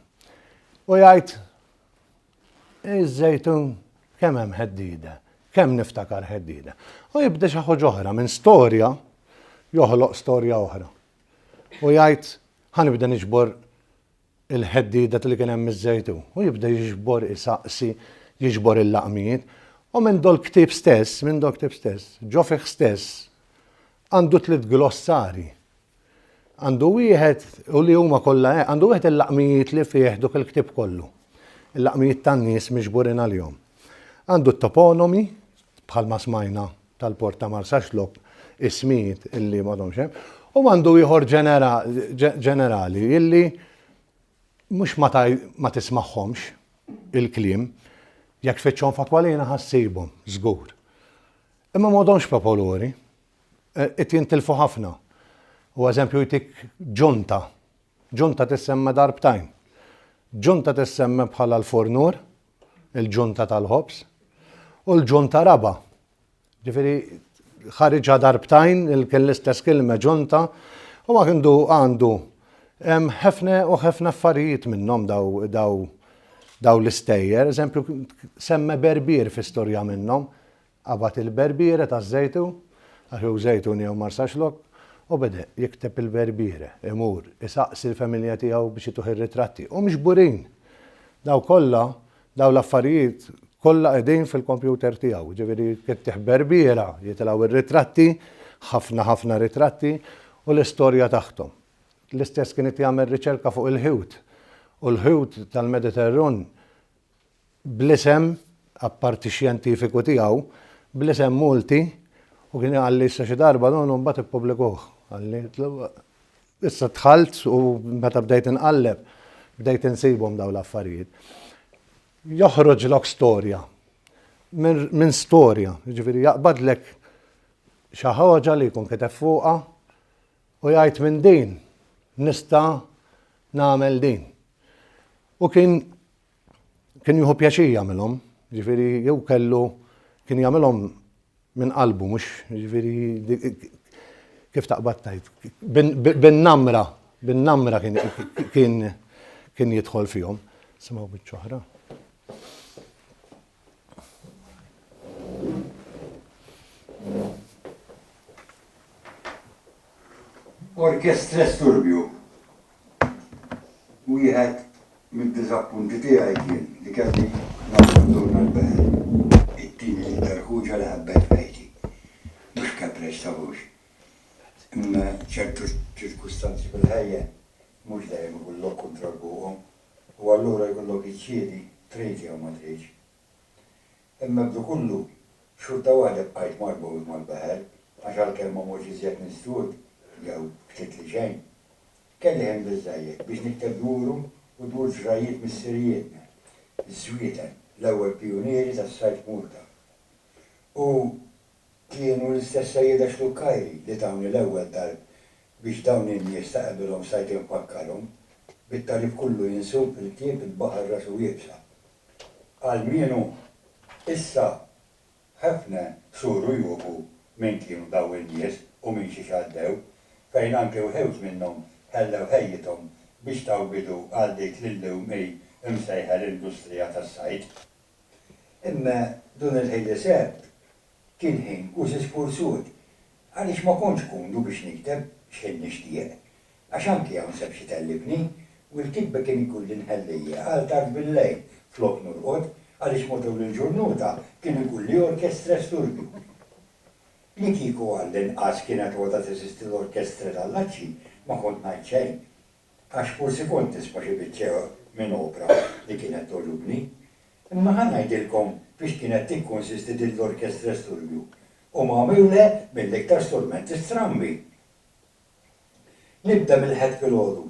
U jgħid iż-żejtun kemm hemm ħeddieda, kemm niftakar ħeddieda. U jibda xi ħaġa oħra minn storja joħloq storja oħra. U jgħid ħanibda niġbor il-ħeddieda li kien hemm iż-żejtun. U jibda jiġbor isaqsi, jiġbor il-laqmijiet. U minn dol ktieb stess, ġo fih stess, għandu 3 glossari. Għandu wieħed u li huma kollha għandu wieħed il-laqmijiet li fih dik il-ktieb kollu. Il-laqmijiet tan-nies miġburin għalihom. Għandu t-toponomi bħalma smajna tal-Port ta' Marsaxlok, ismijiet illi m'għadhomx hemm, u għandu ieħor ġenerali illi mhux ma tismagħhomx il-kliem, jekk tfittxhom f'akwalina ħassibhom żgur. Imma m'għadhomx popoluri, qed jintilfu ħafna. U eżempju jtik ġunta tissemma darbtajn. Ġunta tissemma bħala l-furnur, il-ġunta tal-ħobs, u l-ġunta raba. Ġifieri ħariġa darbtajn il-kien l-istess kelma ġunta u għandu ħafna u ħafna affarijiet minnhom daw l-istejjer. Eżempju semma berbier fi-storja minnhom, qabad il-berbiera taż-żejtu, għax hu żejtun jew Marsaxlok, u beda jikteb il-berbiera, imur, isaqsi l-familja tiegħu biex jituħ ir-ritratti. U mixburin daw kollha, daw l-affarijiet kollha qegħdin fil-kompjuter tiegħu. Ġifieri kittieħ berbiera, jitilgħu ir-ritratti, ħafna ritratti u l-istorja tagħhom. L-istess kien jagħmel riċerka fuq il-ħut. U l-ħut tal-Mediterran bl-isem apparti xjentifiku tiegħu, bl-isem multi u kien għalli issa xi darba don u mbagħad ippubblikuh. Għalli issa dħalt u meta bdejt inqalleb, bdejt insibhom dawn l-affarijiet. Joħroġ lok storja, minn storja, ġifieri jaqbadlek xi ħaġa li jkun kiteb fuqha u jgħid minn din nista' nagħmel din. U kien jieħu pjaċir jagħmilhom, ġifieri jew kellu kien jagħmilhom minn qalbu mhux ġifieri kif taqbad tajt, bin-namra kien jidħol fihom. Simgħu biċ-ċoħra. Orkestra Sturbju. Wieħed mid-diżappunti tiegħi kien li kelli nabbanduna l-beħer. It-tieni li tarħuġa li ħabbet fejti. Mhux kaprex tabux. Imma ċertu ċirkustanzi fil-ħajja mhux dejjem ikollok kontroll fuqhom. U allura jkollok iċċiedi trid jew ma tridx. Imma bdu kullu xorta waħda bqajt marbut mal-beħer għax għalkemm ma mhux iżjed nistud jew ftit li xejn. Kelli hemm biżżejjed biex nikteb dwurum u dwur ġrajiet mis-sirijietna. Iż-żwieten, l-ewwel pionieri tas-sajt Multa. U kienu l-istess sejjeda xlukkajri li tawni l-ewwel darb biex dawn in-nies taqbilhom sajt infakkarhom bit-tarif kullu jinsub il-tieb il-baħar rasu jibsa. Għal mienu issa ħafna suru juqu min kienu daw in-nies u min xi xaddew fejn anke wħewġ minnhom ħellew ħejjithom biex taw bidu għal dik l-lewmej imsejħa l-industrija tas-sajt. Imma dun il-ħejja seb kien ħin u siskur sud għaliex ma kontx kundu biex nikteb xejn nixtieq. Għax anke hawn seb xi tellibni u l-kitba kien ikun l-inħellija għal tard bil-lejl flok nurqod għaliex motu l-ġurnuta kien ikun li orkestra Sturbju. Li kieku għall-inqas kienet għoda teżisti l-orkestra tal-Laċċi ma kont ngħid xejn. Għax forsi kont tisma' xi biċċew minn opra li kienet togħġobni. Imma ħa ngħidilkom biex kienet tikkonsisti din l-orkestra Sturbju. U magħmula mill-iktar strumenti strambi. Nibda mill-ħed filgħodu.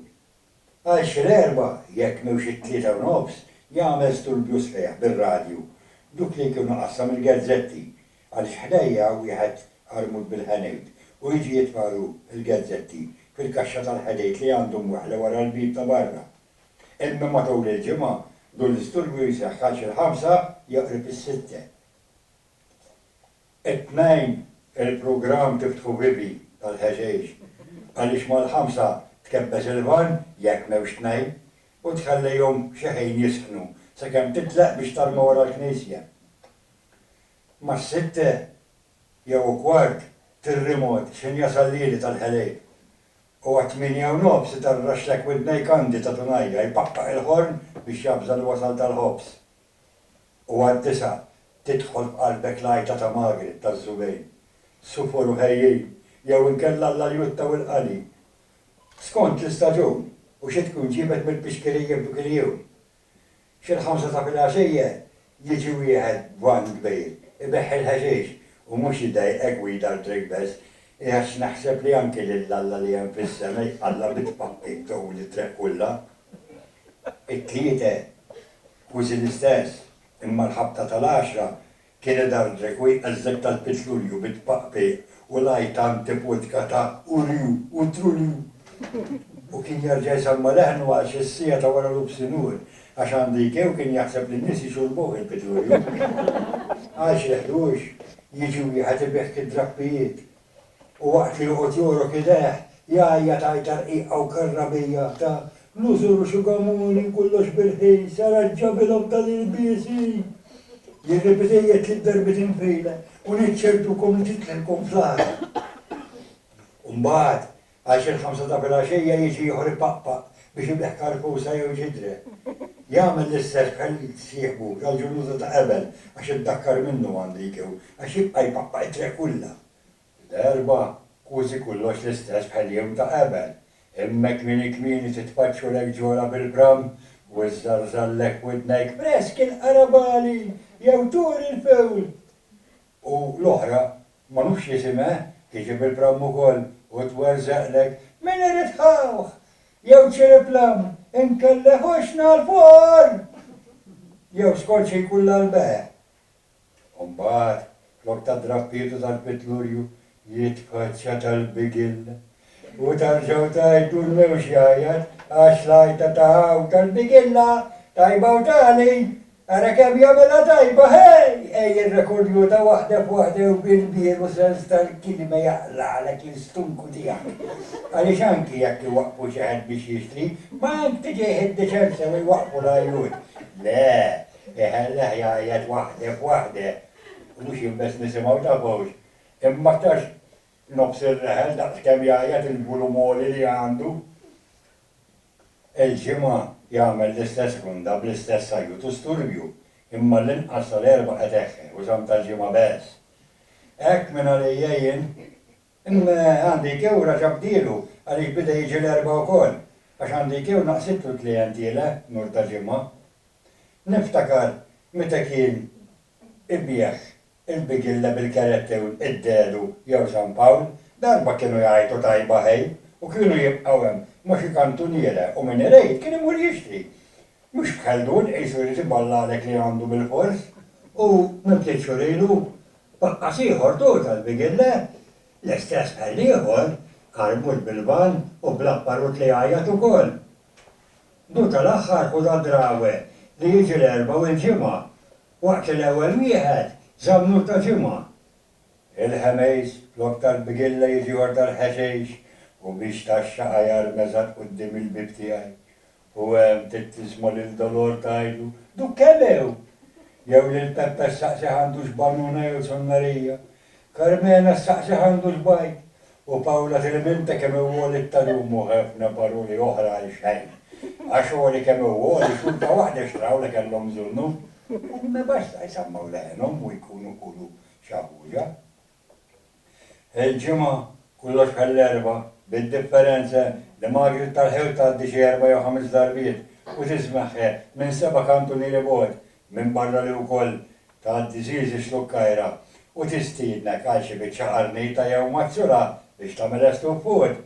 Għal xi l-erba' jekk mewx it-tlieta u nofs jagħmel Sturbju sfeħ bir-radju. Duk li kienu qassam il-gazzetti għaliex ħdejja wieħed armud bil-ħanejt u jiġi jitfaru il-gazzetti fil-kaxxa tal-ħadejt li għandhom waħla wara l-bib ta' barra. Imma matul il-ġimgħa dun l-Sturbju jseħħax il-5 jaqrib is-6. It-tnejn il-programm tiftħu bibi tal-ħeġeġ għaliex mal-5 tkebbes il-van jekk mewx tnejn u tħallejhom xi ħin jisħnu sakemm titlaq biex tarma wara l-Knisja. Ma' 6 jew kwart tir-rimot x'in jasal lili tal-ħelejt. U għat-8 u nofs tarraxlek widnej kandi ta' tunajja jpaqqaq il-ħorn biex jabżal wasal tal-ħobs. U għad-9 tidħol f'qalbek lajta ta' Magrit taż-żubejn. Sufur u ħejjej jew inkella l-aljutta u l-qali. Skont l-istaġun u xi tkun ġibet mill-pixkerija b'duk il-jew. Xil-5 ta' filgħaxija jiġi wieħed bwan kbir, ibeħħ il-ħaxix u mhux idejqek wida l-drigbes, għax naħseb li anke lill-Alla li hemm fis-sema Alla bitpappik tow li treq kullha. It-tlieta kważi l-istess, imma l-ħabta tal-10 kien idardrek u jqażżek tal-Pitlulju bitpappik u lajtan tipudka ta' urju u trulju. U kien jerġa' jsamma leħnu għax is-sija ta' wara l-ubsinur għax għandu jkew kien jaħseb li n-nies jixurbuh il-Pitlulju. Għax jeħdux jiġu wieħed ibeħk id-drappijiet. U waqt li joqgħod jorok ideħ, jgħajja tajta rqiqa u karrabija ta' nużuru xugamuni kollox bil-ħin, saraġġa bilhom tal-ilbiesi. Jirribitejjed li d-darbit infejla u niċċertukom li titlelkom fl-ħar. Mbagħad għax il-5 ta' filgħaxija jiġi ieħor ipaqqaq biex ibeħ karfusa jew ġidre. Jagħmel l-istess bħal sieħbu tal-ġurnata ta' qabel għax iddakkar minnu għandi jkew għax jibqa' jpaqqaq it-triq kollha. Darba kważi kollox l-istess bħal jew ta' qabel. Hemmhekk min kmieni titfaċċulek ġora bil-bram u żżarżallek widnejk presk il-qarabali jew tur il-fewl. U l-oħra ma nafx jisimha tiġi bil-bram ukoll u twerżaqlek min irid ħawħ jew ċiriplam inkella ħoxna l-forn jew skolċi kulla l-beħ. Mbagħad flok ta' drappietu tal-Pitlulju jitfaċċa tal-bigilla u tarġgħu tajtu l-mewx jgħajjad għax lajta ta' tal-bigilla tajba u tali Ara kemm jagħmilha tajba, ej ir-rekordju ta' waħda f'waħda u bil-bieru sens tal-kilma jaqlaqlek l-istunku tiegħek. Għaliex anki jekk iwaqfu xi ħadd biex jixtri, ma anke tiġi id-deċenza u jwaqfu l-ajrut. Le, iħelleħ jgħajjed waħda f'waħda. Mhux jimbess nisimgħu ta' bowx. Imma tax nofs ir-reħel daqskemm jgħajjed il-bulumoli li għandu. Il-ġimgħa jagħmel l-istess runda bl-istess sajjut u sturbju, imma l-inqas tal-erba' qed eħħe u żamm tal-ġimgħa bes. Hekk minn għalija jien, għandi kewra ġabdielu għaliex bida jiġi l-erba' wkoll, għax għandi kew naqsitlu l-klijentiela nur tal-ġimgħa. Niftakar meta kien ibbieħ il-bigilla bil-karettew id-delu jew San Pawl, darba kienu jgħajtu tajba ħej u kienu jibqgħu hemm ma xi kantuniera u minn irejt kien imur jixtri. Mhux bħaldun qisu jrid iballalek li għandu bil-fors u mibdiet xurilu baqqas ieħor tu tal-bigilla l-istess bħal ieħor qalbut bil-ban u bl-apparut li għajjat ukoll. Du tal-aħħar ħuda drawe li jiġi l-erba' u l-ġimgħa waqt l-ewwel wieħed żamm ta' ġimgħa. Il-ħemejs lok tal-bigilla jiġi wara tal-ħexejx u biex taxxa jar meżat qudiem il-bib tiegħi. U hemm tittisma' lil dolor tajlu, du kemew. Jew lil Peppa saqsi għandu x'banuna jew sonnarija. Carmena saqsi għandu x'bajt. U Pawla tilmenta kemm iwoli tal-umu ħafna paroli oħra għal xejn. Għax għoli kemm iwoli xulta waħda xtrawla kellhom żunnu. U ma basta jsammaw leħenhom u jkunu kulu xaħuġa. Il-ġimgħa kullox bħall-erba' bid-differenza li Margaret tal-ħew tgħaddi xi 4 jew 5 darbiet u tismaħħe minn 7 kantunieri bogħod minn barra li wkoll tgħaddi żiżi xlukkajra u tistiednek għal xi biċċa qarnita jew mazzura biex tagħmel estu fuq.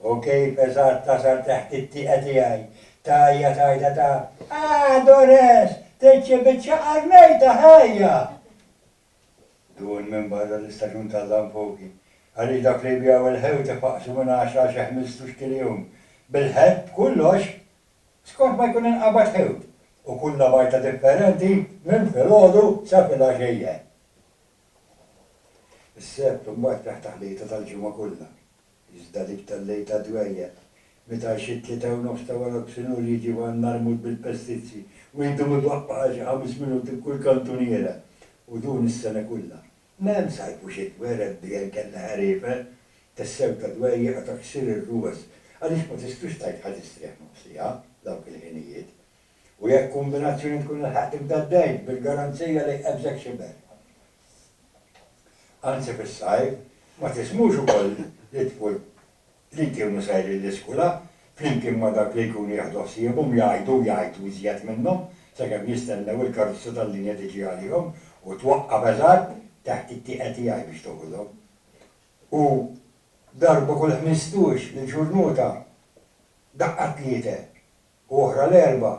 U kejf eżatt tasal taħt it-tieqa tiegħi tajja tajta ta' Dores, trid xi biċċa qarnejta ħajja. Dun minn barra l-istaġun tal-Lampoki. Għalli dak li bjaw il-ħew tefaqsu minn 10 xi 15 kiljum. Bil-ħebb kollox, skont ma jkun inqabad ħew. U kulla bajta differenti minn filgħodu sa filgħaxejja. Is-sebt mbagħad taħt taħlejta tal-ġimgħa kollha. Iżda dik tal-lejta dwejja. Meta xi 3 u nofs ta' wara b'sinur jiġi wan narmut bil-pestizzi u jidum idwaqqa xi 5 minuti b'kull kantuniera. U dun is-sena kollha. Mem sajbu xi dwered bjel kellha ħarifa, tassew ta' dwejja ta' ksir ir-ruwas, għaliex ma tistux tajt ħadd istrieħ nofsija dawk il-ħinijiet. U jekk kombinazzjoni tkun il-ħaq tibda d-dejt bil-garanzija li qebżek xi ber. Anzi fis-sajf ma tismux ukoll li tfur li kienu sajri l-iskola flimkien ma dak li jkunu jaħdu ħsiebhom jgħidu iżjed minnhom sakemm jistennew il-karozza tal-linja tiġi għalihom u twaqqaf eżatt taħt it-tieqa tiegħi biex toħodhom. U darba kull 15 il-ġurnata daqqa tlieta u oħra l-erba'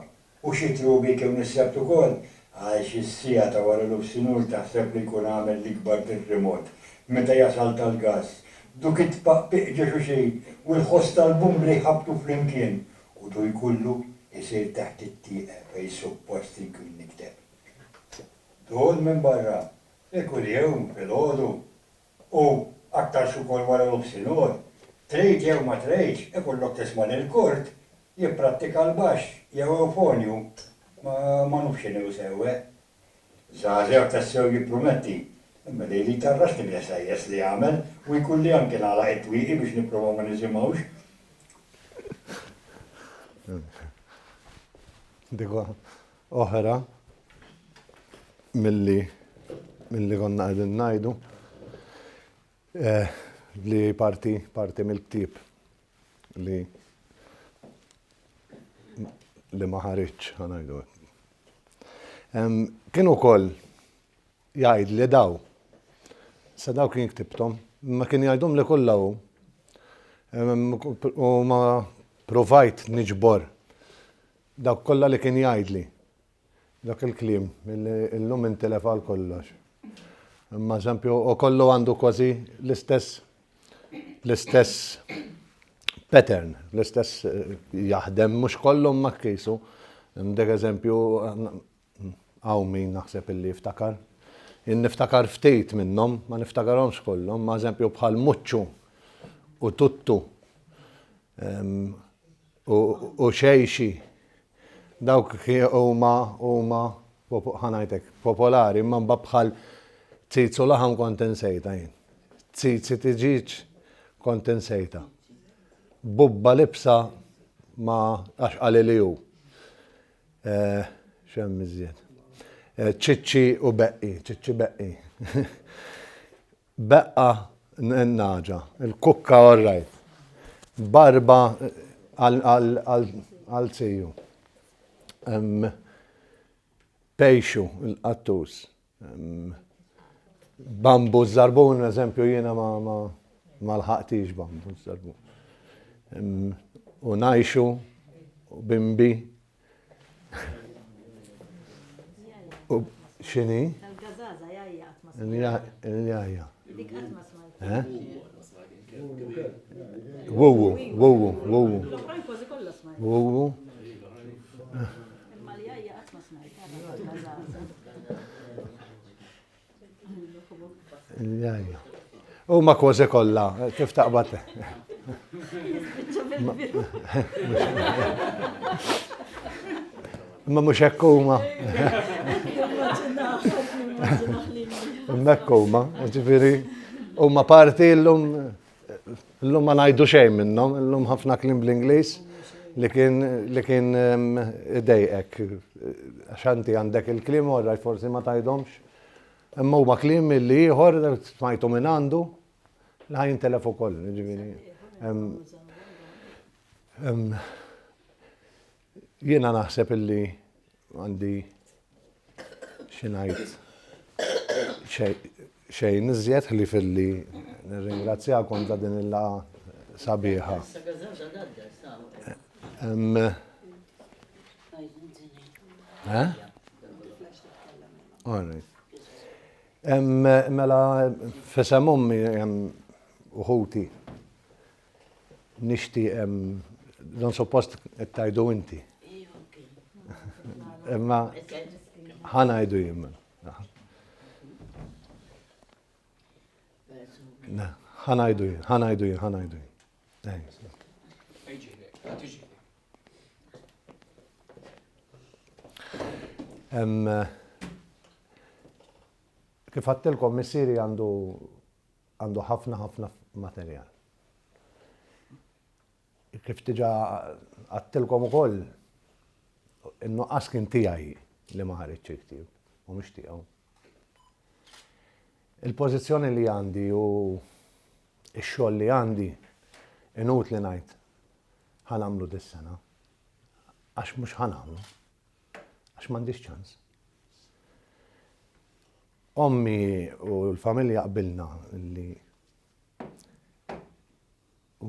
u xi trubi kienu s-sebt ukoll għax is-sija ta' wara l-ofsinur taħseb li jkun għamel l-ikbar terremot meta jasal tal-gass. Duk it-tpaqpiq ġeħu xejn u l-ħoss tal-bumbri ħabtu flimkien u du jkollu jsir taħt it-tieqa fej suppost inkun nikteb. Dol minn barra ikun jewm filgħodu u aktar xukol wara l-ofsinur, trejt jew ma trejtx, ikollok tisma' lil-kurt jipprattika l-baxx jew eufonju ma nafx inhu sewwe. Żgħażagħ tassew jipprometti, imma li tarrax tibda sejjes li jagħmel u jkun li anke nagħlaq it-twieqi biex nipprova ma nisimgħux. Dikwa oħra milli konna qegħdin ngħidu li parti mill-ktieb li ma ħareġx ħanajdu. Kien ukoll jgħid li daw sa daw kien ktibthom, ma kien jgħidhom li kollha hu u ma provajt niġbor dawk kollha li kien jgħidli dak il-kliem illum intelef għal kollox. Ma eżempju, u kollu għandu kważi l-istess pattern, l-istess jaħdem, mhux kollhom ma' kisu. Dek eżempju, għaw min naħseb illi iftakar. Niftakar ftit minnhom, ma niftakarhomx kollhom, ma' eżempju bħal Muċċu u Tuttu u Xejxi. Dawk huma ħanajtek popolari, imma mbagħad bħal Tzitzu Laħam kont insejta jien. Tzitzi Tiġiġ kont insejta. Bubba Libsa ma għax qaliliju. Xem iżjed. Ċiċċi u Beqqi, ċiċċi Beqqi. Beqqa n-naġa, il-kukka orrajt. Barba għal-Siju. Pejxu, il-qattus. Bambu z-zarbun, eżempju, jiena ma l-ħaqtix bambu z-zarbun. U Najxu, u Bimbi. Xini? Il-gazaza, jajja, għatma Il-jajja. dik għatma smajt. Wuwu. L-oħrajn kważi kollha smajt. Wuwu. Imma li jajja għatma smajt. Il-gazaza. Il-jajja. U ma kważi kollha, kif taqbad? Ma mhux hekk huma. Hemmhekk huma, ġifieri huma parti llum ma ngħidu xejn minnhom, illum ħafna kliem bl-Ingliż li kien idejqek. Għax anti għandek il-kliem orraj forsi ma tgħidhomx. Imma huma kliem li ieħor smajtu minn għandu li ħajintelef ukoll, ġifieri. Jiena naħseb illi għandi xi ngħid xejn iżjed li fil-li nirringrazzjakom ta' din il-laqgħa sabiħa. Mela fisem ommi uħuti nixtieq non suppost qed tgħidu inti. Imma ħanajdu jien. ħanajdu jien. Kif għattilkom missieri għandu ħafna materjal. Kif tiġa għattilkom ukoll in-nuqqas kien tiegħi li ma ħareġx iktib u mhux tiegħu. Il-pożizzjoni li għandi u x-xogħol li għandi inut li ngħid ħanamlu dis-sena għax mhux ħanamlu għax m'għandix ċans. Ommi u l-familja qbilna li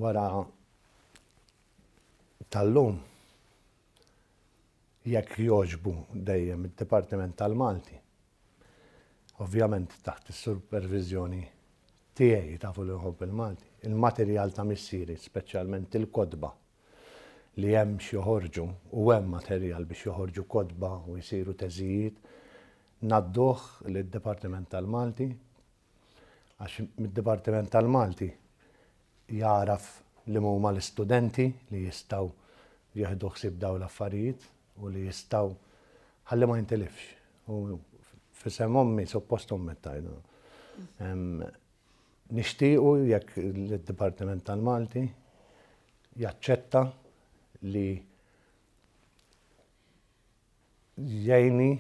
wara tal-lum jekk jogħġbu dejjem id-Dipartiment tal-Malti. Ovvjament taħt is-supervizjoni tiegħi tafu li nħobb il-Malti. Il-materjal ta' missieri, speċjalment il-kodba li hemm xi joħorġu u hemm materjal biex joħorġu kodba u jsiru teżijiet nadduh lid-Dipartiment tal-Malti għax mid-Dipartiment tal-Malti jaraf li huma l-istudenti li jistgħu jieħdu ħsieb dawn l-affarijiet u li jistgħu ħalli ma jintilifx. U fisem ommi suppost ommi tajdu. Nixtiequ jekk l-Dipartiment tal-Malti jaċċetta li jgħinni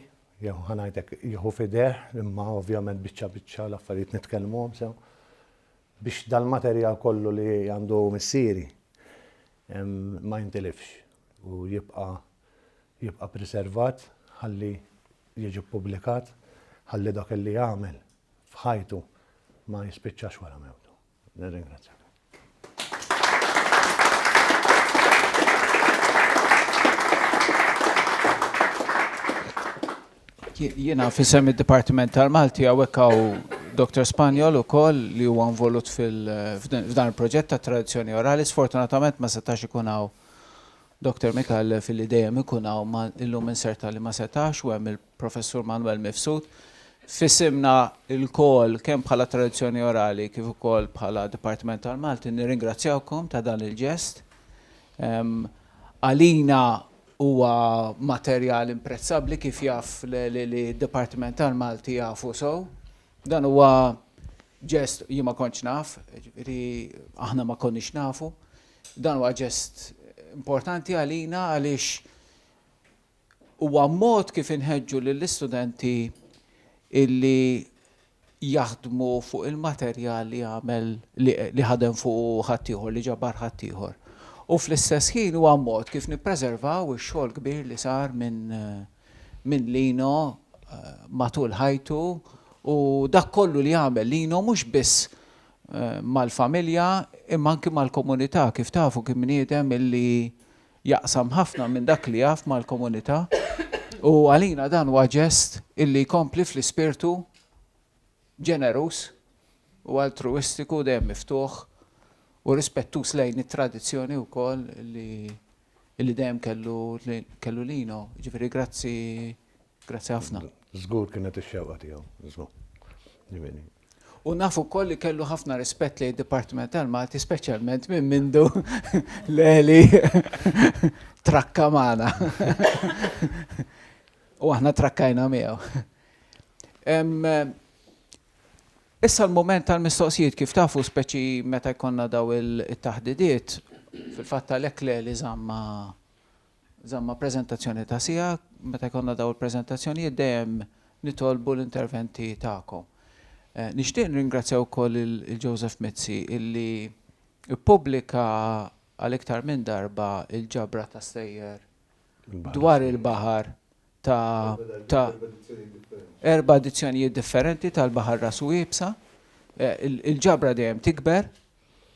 jew ħanajtek jieħu fideh imma ovvjament biċċa l-affarijiet nitkellmuhom sew biex dal-materjal kollu li għandu missieri ma jintilifx u jibqa' preservat ħalli jiġi ppubblikat ħalli dak li jagħmel f'ħajtu ma jispiċċax wara mewtu. Nirringrazzjak. Jiena fisem id-Dipartiment tal-Malti hawnhekk hawn Dr. Spanjol ukoll li huwa involut f'dan il-proġett ta' tradizzjoni orali. Sfortunatament ma setax ikun hawn Dr. Mikael fil-li dejjem ikun hawn illum inserta li ma setax u hemm il-Professur Manuel Mifsud. Fissimna il-kol kemm bħala tradizzjoni orali kif ukoll bħala Dipartiment tal-Malti nirringrazzjawkom ta' dan il-ġest. Għalina huwa materjal imprezzabbli kif jaf li Dipartiment tal-Malti jafu sew. Dan huwa ġest jien ma kontx naf, aħna ma konniex nafu. Dan huwa ġest importanti għalina għaliex huwa mod kif inħeġġu lill-istudenti illi jaħdmu fuq il-materjal li għamel li ħadem fuq ħaddieħor li ġabar ħaddieħor. U fl-istess ħin huwa mod kif nippreservaw ix-xogħol kbir li sar minn Lino matul ħajtu u dak kollu li għamel Lino mhux biss mal-familja imma anke mal-komunità kif tafu kien bniedem illi jaqsam ħafna minn dak li jaf mal-komunità. U għalina dan huwa ġest illi jkompli fl-ispirtu ġenerus u altruistiku dejjem miftuħ u rispettus lejn it-tradizzjoni wkoll illi dejjem kellu Lino. Ġifieri grazzi ħafna. Żgur kienet ix-xewqa tiegħu, żgur. U nafu wkoll li kellu ħafna rispett lejn id-Dipartiment tal-Malti, speċjalment minn mindu Leli trakka magħna. U aħna trakkajna miegħu. Issa l-moment tal-mistoqsijiet kif tafu speċi meta jkollna daw il-taħdidiet fil-fatt għalhekk li żamma preżentazzjoni ta' sija, meta jkollna daw il-preżentazzjonijiet dejjem nitolbu l-interventi tagħkom. Nixtieq nringrazzjaw ukoll il-Joseph Mizzi illi ippubblika għal-iktar minn darba il-ġabra ta' stejjer dwar il-baħar ta' 4 edizzjonijiet differenti tal-Baħar Ras u Iebsa. Il-ġabra dejjem tikber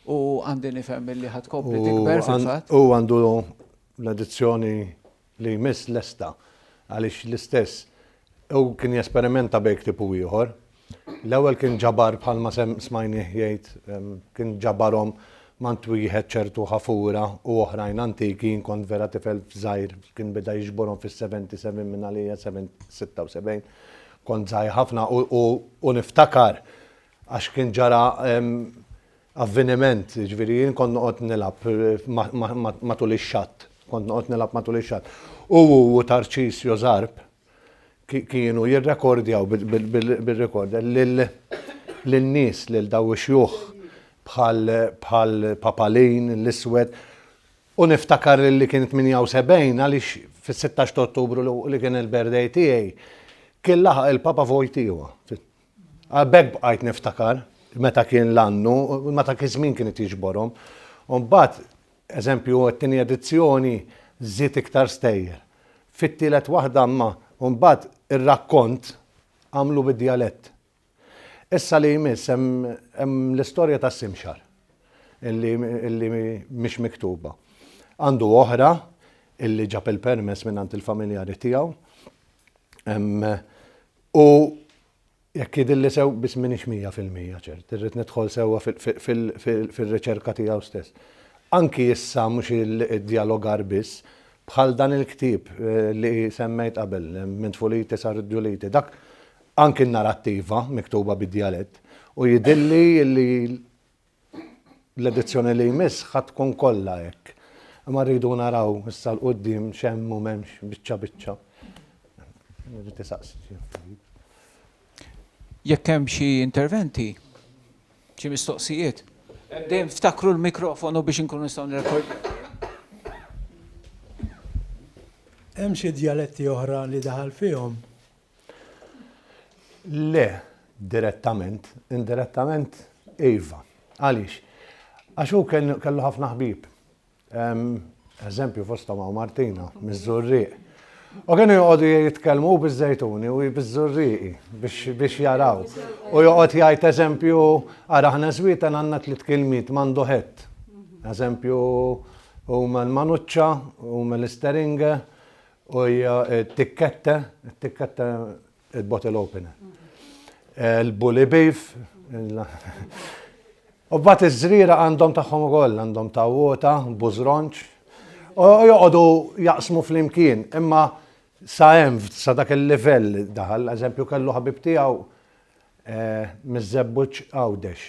u għandi nifhem li ħad kompli tikber fil-fatt. U għandu l-edizzjoni li jmiss lesta għaliex l-istess u kien jesperimenta b'ktibu ieħor. L-ewwel kien ġabar bħalma smajni jgħid kien ġabarhom mant wieħed ċertu ħafura u oħrajn antiki kont vera tifel żgħir kien beda jiġborhom fis-77 minn għalija 76 kont żgħir ħafna u niftakar għax kien ġara avveniment, ġifieri jien kont noqgħod nilgħab matul ix-xatt, kont noqgħod nilgħab matul ix-xatt. U Tarċisio Żarb kienu jirrekordjaw bil-rekorder lil-nies lil daw ix-xjuħ bħal Papalin, l-Iswed, u niftakar li kien 78 għaliex fis-16 ta' Ottubru li kien il-birthday tiegħi kien laħaq il-Papa Wojtyła. B'hekk bqajt niftakar meta kien l-annu, meta kien żmien kien jiġborhom. U mbagħad, eżempju, t-tieni edizzjoni żied iktar stejjer. Fit-tielet waħda imma u mbagħad ir-rakkont għamlu bid-dialett. Issa li jmiss hemm l-istorja tas-Simxar illi mhix miktuba. Għandu oħra illi ġab il-permess mingħand il-familjari tiegħu. U jekk jidilli sew biss m'iniex 100% ċert, irrid nidħol sewwa fil-riċerka tiegħu stess. Anki issa mhux id-dialogar biss bħal dan il-ktieb li semmejt qabel minn tfuliti sar id-duliti. Dak anki n-narrattiva miktuba bid-dialett u jidilli li l-edizzjoni li jmiss ħadd tkun kollha hekk. Ma rridu naraw issa l-qudiem xemm u m'hemmx biċċa. Jekk hemm xi interventi, xi mistoqsijiet, dejjem ftakru l-mikrofonu biex inkunu nistgħu nirrekordjaw. Hemm xi djaletti oħra li daħal fihom? Le, direttament, indirettament, iva. Għaliex? Għax hu kellu ħafna ħbib. Eżempju fosthom hawn Martina, miż-Żurrieq. U kienu joqogħdu jitkellmu biż-żejtuni u biż-Żurrieqi biex jaraw. U joqgħod jgħid eżempju ara aħna żwieten għandna 3 kilmiet manduħett. Eżempju huma l-manuċċa, huma l-isteringe u t-tikkette, il-bottle opener. Il-bully beef. U bat iż-żriera għandhom tagħhom ukoll, għandhom tawwota, bużronċ. joqogħdu jaqsmu flimkien, imma sa hemm sa dak il-livell daħal, eżempju kellu ħabib tiegħu miż-żebbuġ Għawdex.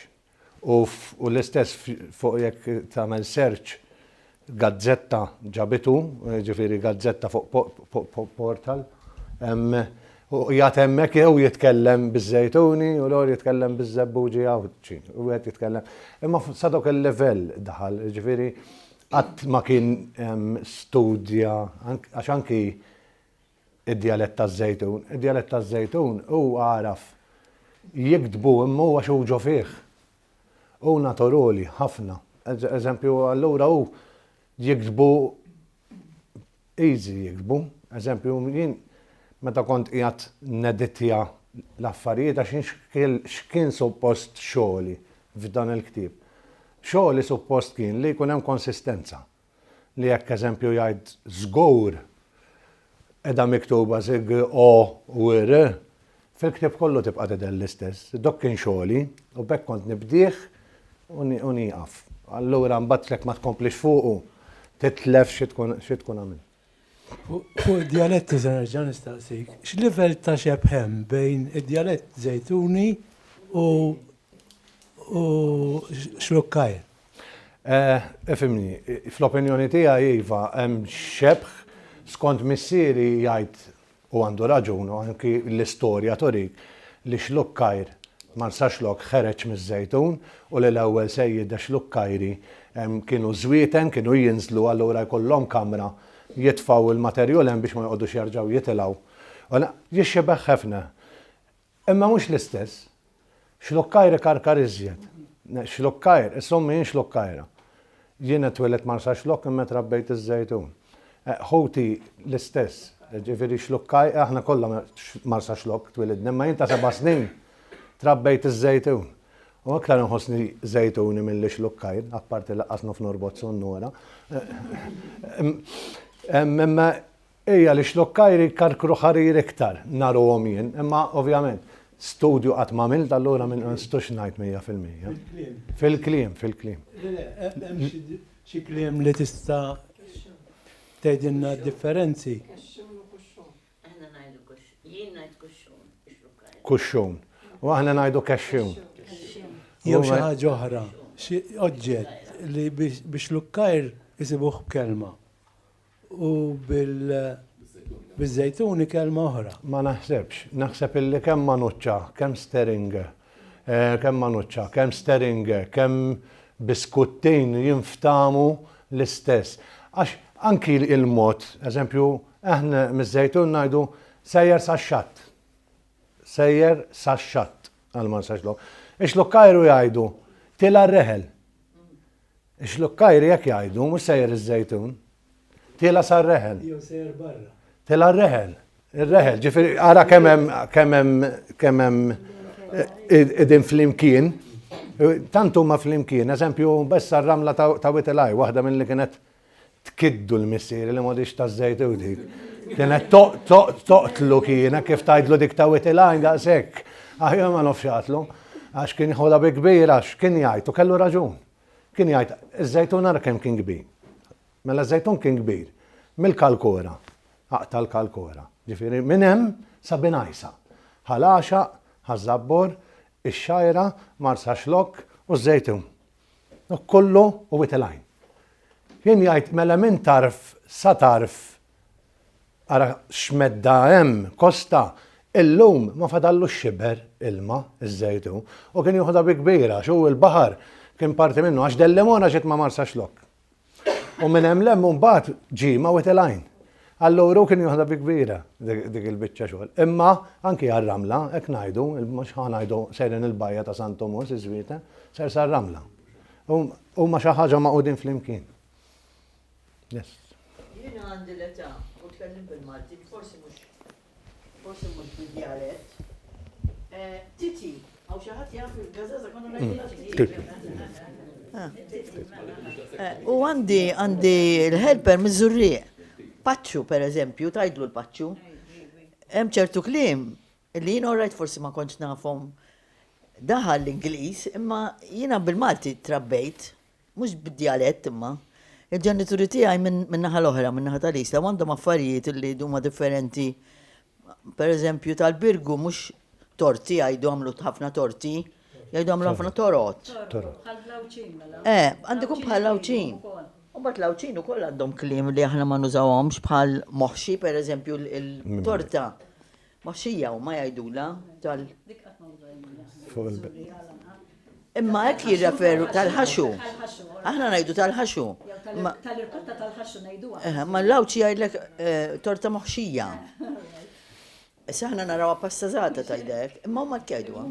U l-istess fuq jekk tagħmel search gazzetta ġabitu, ġifieri gazzetta fuq portal, u jgħat hemmhekk jew jitkellem biż-żejtuni u l-għor jitkellem biż-żebbuġi Għawdeċi, u għed jitkellem. Imma sa dak il-livell daħal, ġifieri qatt ma kien studja, għax anki id-dialett taż-żejtun. Id-dialett taż-żejtun u għaraf jiktbu imma huwa xuġu fih. U naturali ħafna. Eżempju, allura u jiktbu easy jiktbu. Eżempju, jien meta kont qiegħed neditja l-affarijiet għax x'kien suppost xogħli f'dan il-ktieb. Xogħli suppost kien li jkun hemm konsistenza. Li jekk eżempju jgħid żgur edha miktuba żig o u r, fil-ktieb kollu tibqa' tidher l-istess. Dok kien xogħli u bekk kont nibdih u nieqaf. Allura mbagħad lek ma tkomplix fuqu titlef xi tkun għamil. Fuq id-dialetti se nerġa' nistaqsik, x'livell ta' xebħem bejn id-dialett żejtuni u xlukkajr? Ifimni, fl-opinjoni tiegħi iva hemm xebħ skont missieri jgħid u għandu raġun u anki l-istorja torik li xlukkajr Marsa Xlokk ħereġ miż-żejtun u li l-ewwel sejjida xlukkajri kienu żwieten, kienu jinżlu allura jkollhom kamra jitfgħu il-materjol hemm biex ma jqogħdux jerġgħu jitilgħu. Jixxebeħ ħafna. Imma mhux l-istess. Xlukkajr karkar iżjed. Xlukkajr, is-sommi jien xlukkajra. Jien twellet Marsa Xlokk imma trabbejt iż-żejtun. Ħoti l-istess. Ġifieri xlukkajr, aħna kollha Marsa Xlokk twelidna, imma jien ta' 7 snin trabbejt iż-żejtun. U aktar nħossni żejtuni mill-li xlukkajr, apparti laqqasnu f'Norbozz u Nora. Imma hija li xlukkajri karkru ħarir iktar naruhom jien, imma ovvjament studju qatt m'għamilt allura minn nistux ngħid 100%. Fil-kliem. Hemm xi kliem li tista' tgħidilna differenzi. Aħna ngħidu jien ngħid kuxxun. Kuxxun. U aħna ngħidu kexxun. Jew xi ħaġa oħra, xi oġġett li biex lukkajr isibuh b'kelma u bil-żejtuni kelma oħra. Ma naħsebx, naħseb illi kemm manuċċa, kemm steringe, kemm steringe, kemm biskuttin jinftamu l-istess. Għax anki il-mod, eżempju, aħna miż-żejtun ngħidu sejjer sax-xatt. Sejjer sax-xatt għal-Marsa Xlokk. Ix-lukkajru jgħidu tila r-reħel. Ix-lukkajri jekk jgħidu mhux sejjer iż-żejtun. Tila sar-reħel. Jew sejjer barra. Tila r-reħel. Ir-reħel, ġifieri ara kemm hemm idin flimkien. Tant huma flimkien, eżempju bessa r-ramla ta' Witilaj, waħda milli kienet tkiddu l-missieri li m'għodix taż-żejtun dik. Kienet toqtlu kienet kif tgħidlu dik ta' Witilaj daqshekk. Aħja ma nafx għatlu, għax kien jħodha bi kbir, għax kien jgħid u kellu raġun. Kien jgħid iż-żejtun ara kemm kien kbir. Mela ż-żejtun kien kbir. Mill-Kalkora, aqta l-Kalkora. Ġifieri minn hemm sa Binajsa. Ħalaxa, ħażabbor, ix-xajra, Marsa Xlokk u ż-żejtun. Kollu u Witilaj. Kien jgħid mela min tarf sa tarf ara x'medda hemm kosta illum ma fadallu x-xiber ilma iż-żejtun u kien jieħodha bi kbira xu l-baħar kien parti minnu għax del-lemona ġiet ma' Marsa Xlokk. U minn hemm lemm mbagħad ġie ma' Witilaj. Allura kien jieħodha bi kbira dik il-biċċa xogħol. Imma anki għar-ramla hekk ngħidu, mhux ħanajdu sejrin il-bajja ta' Sant Tomus iż-żwieta, ser sar-ramla. Huma xi ħaġa maqudin flimkien. Yes. Jiena għandi l-età u tkellim bil-Malti, forsi mhux bil-dialett. Titi, għaw xi ħadd jaf il-gażaża konna ngħidilha u għandi l-helper miż-Żurrieq. Paċċu, per eżempju, tgħidlu l-paċċu. Hemm ċertu kliem li jien orajt forsi ma kontx nafhom daħal l-Ingliż, imma jiena bil-Malti trabbejt, mhux bid-dialett imma. Il-ġenituri tiegħi minn naħa l-oħra, minn naħa tal-isla, għandhom affarijiet li huma differenti. Per eżempju, tal-Birgu mhux torti jgħidu għamlu ħafna torti, jgħidu għamlu ħafna torot. Għandikum bħal lawċin. U bat lawċin ukoll għandhom kliem li aħna ma nużawhomx bħal moħxi, per eżempju, il-torta. Moħxija u ma jgħidula tal. Imma hekk jirreferu tal-ħaxu. Aħna ngħidu tal-ħaxu. Tal-irkotta tal-ħaxu ngħiduha. Ma l-lawċi jgħidlek torta moħxija. Issa aħna narawha pastażata tajdek, imma huma jgħiduha.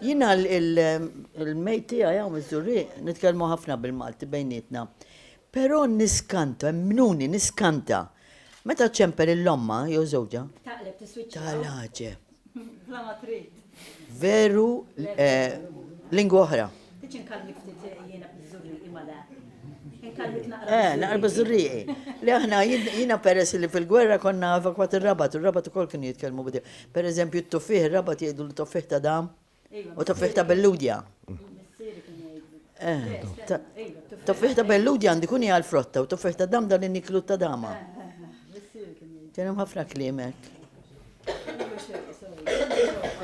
Jiena il-mejt tiegħi hawn miż-Żurriq nitkellmu ħafna bil-Malti bejnietna. Però niskanta, emnuni niskanta. Meta ċemper il-lomma jew żewġa? Taqleb tiswiċċa. Tal-ħaġeb. La ma trid. Veru lingwa oħra. Tiġi nkallik ftit jiena biż-Żurriq imma le. Nkallik naqra. Naqra biż-Żurriqi. Li aħna jiena peress li fil-gwerra konna evakwat ir-Rabat, u r-Rabat ukoll kienu jitkellmu bidi. Per eżempju t-tuffih, ir-Rabat jgħidu l-tuffih ta' dam u tuffih ta' belludja. Tuffih ta' belludja għandi kun hija l-frotta u tuffih ta' dam dan niklu ta' dama. Kienem ħafna klimek.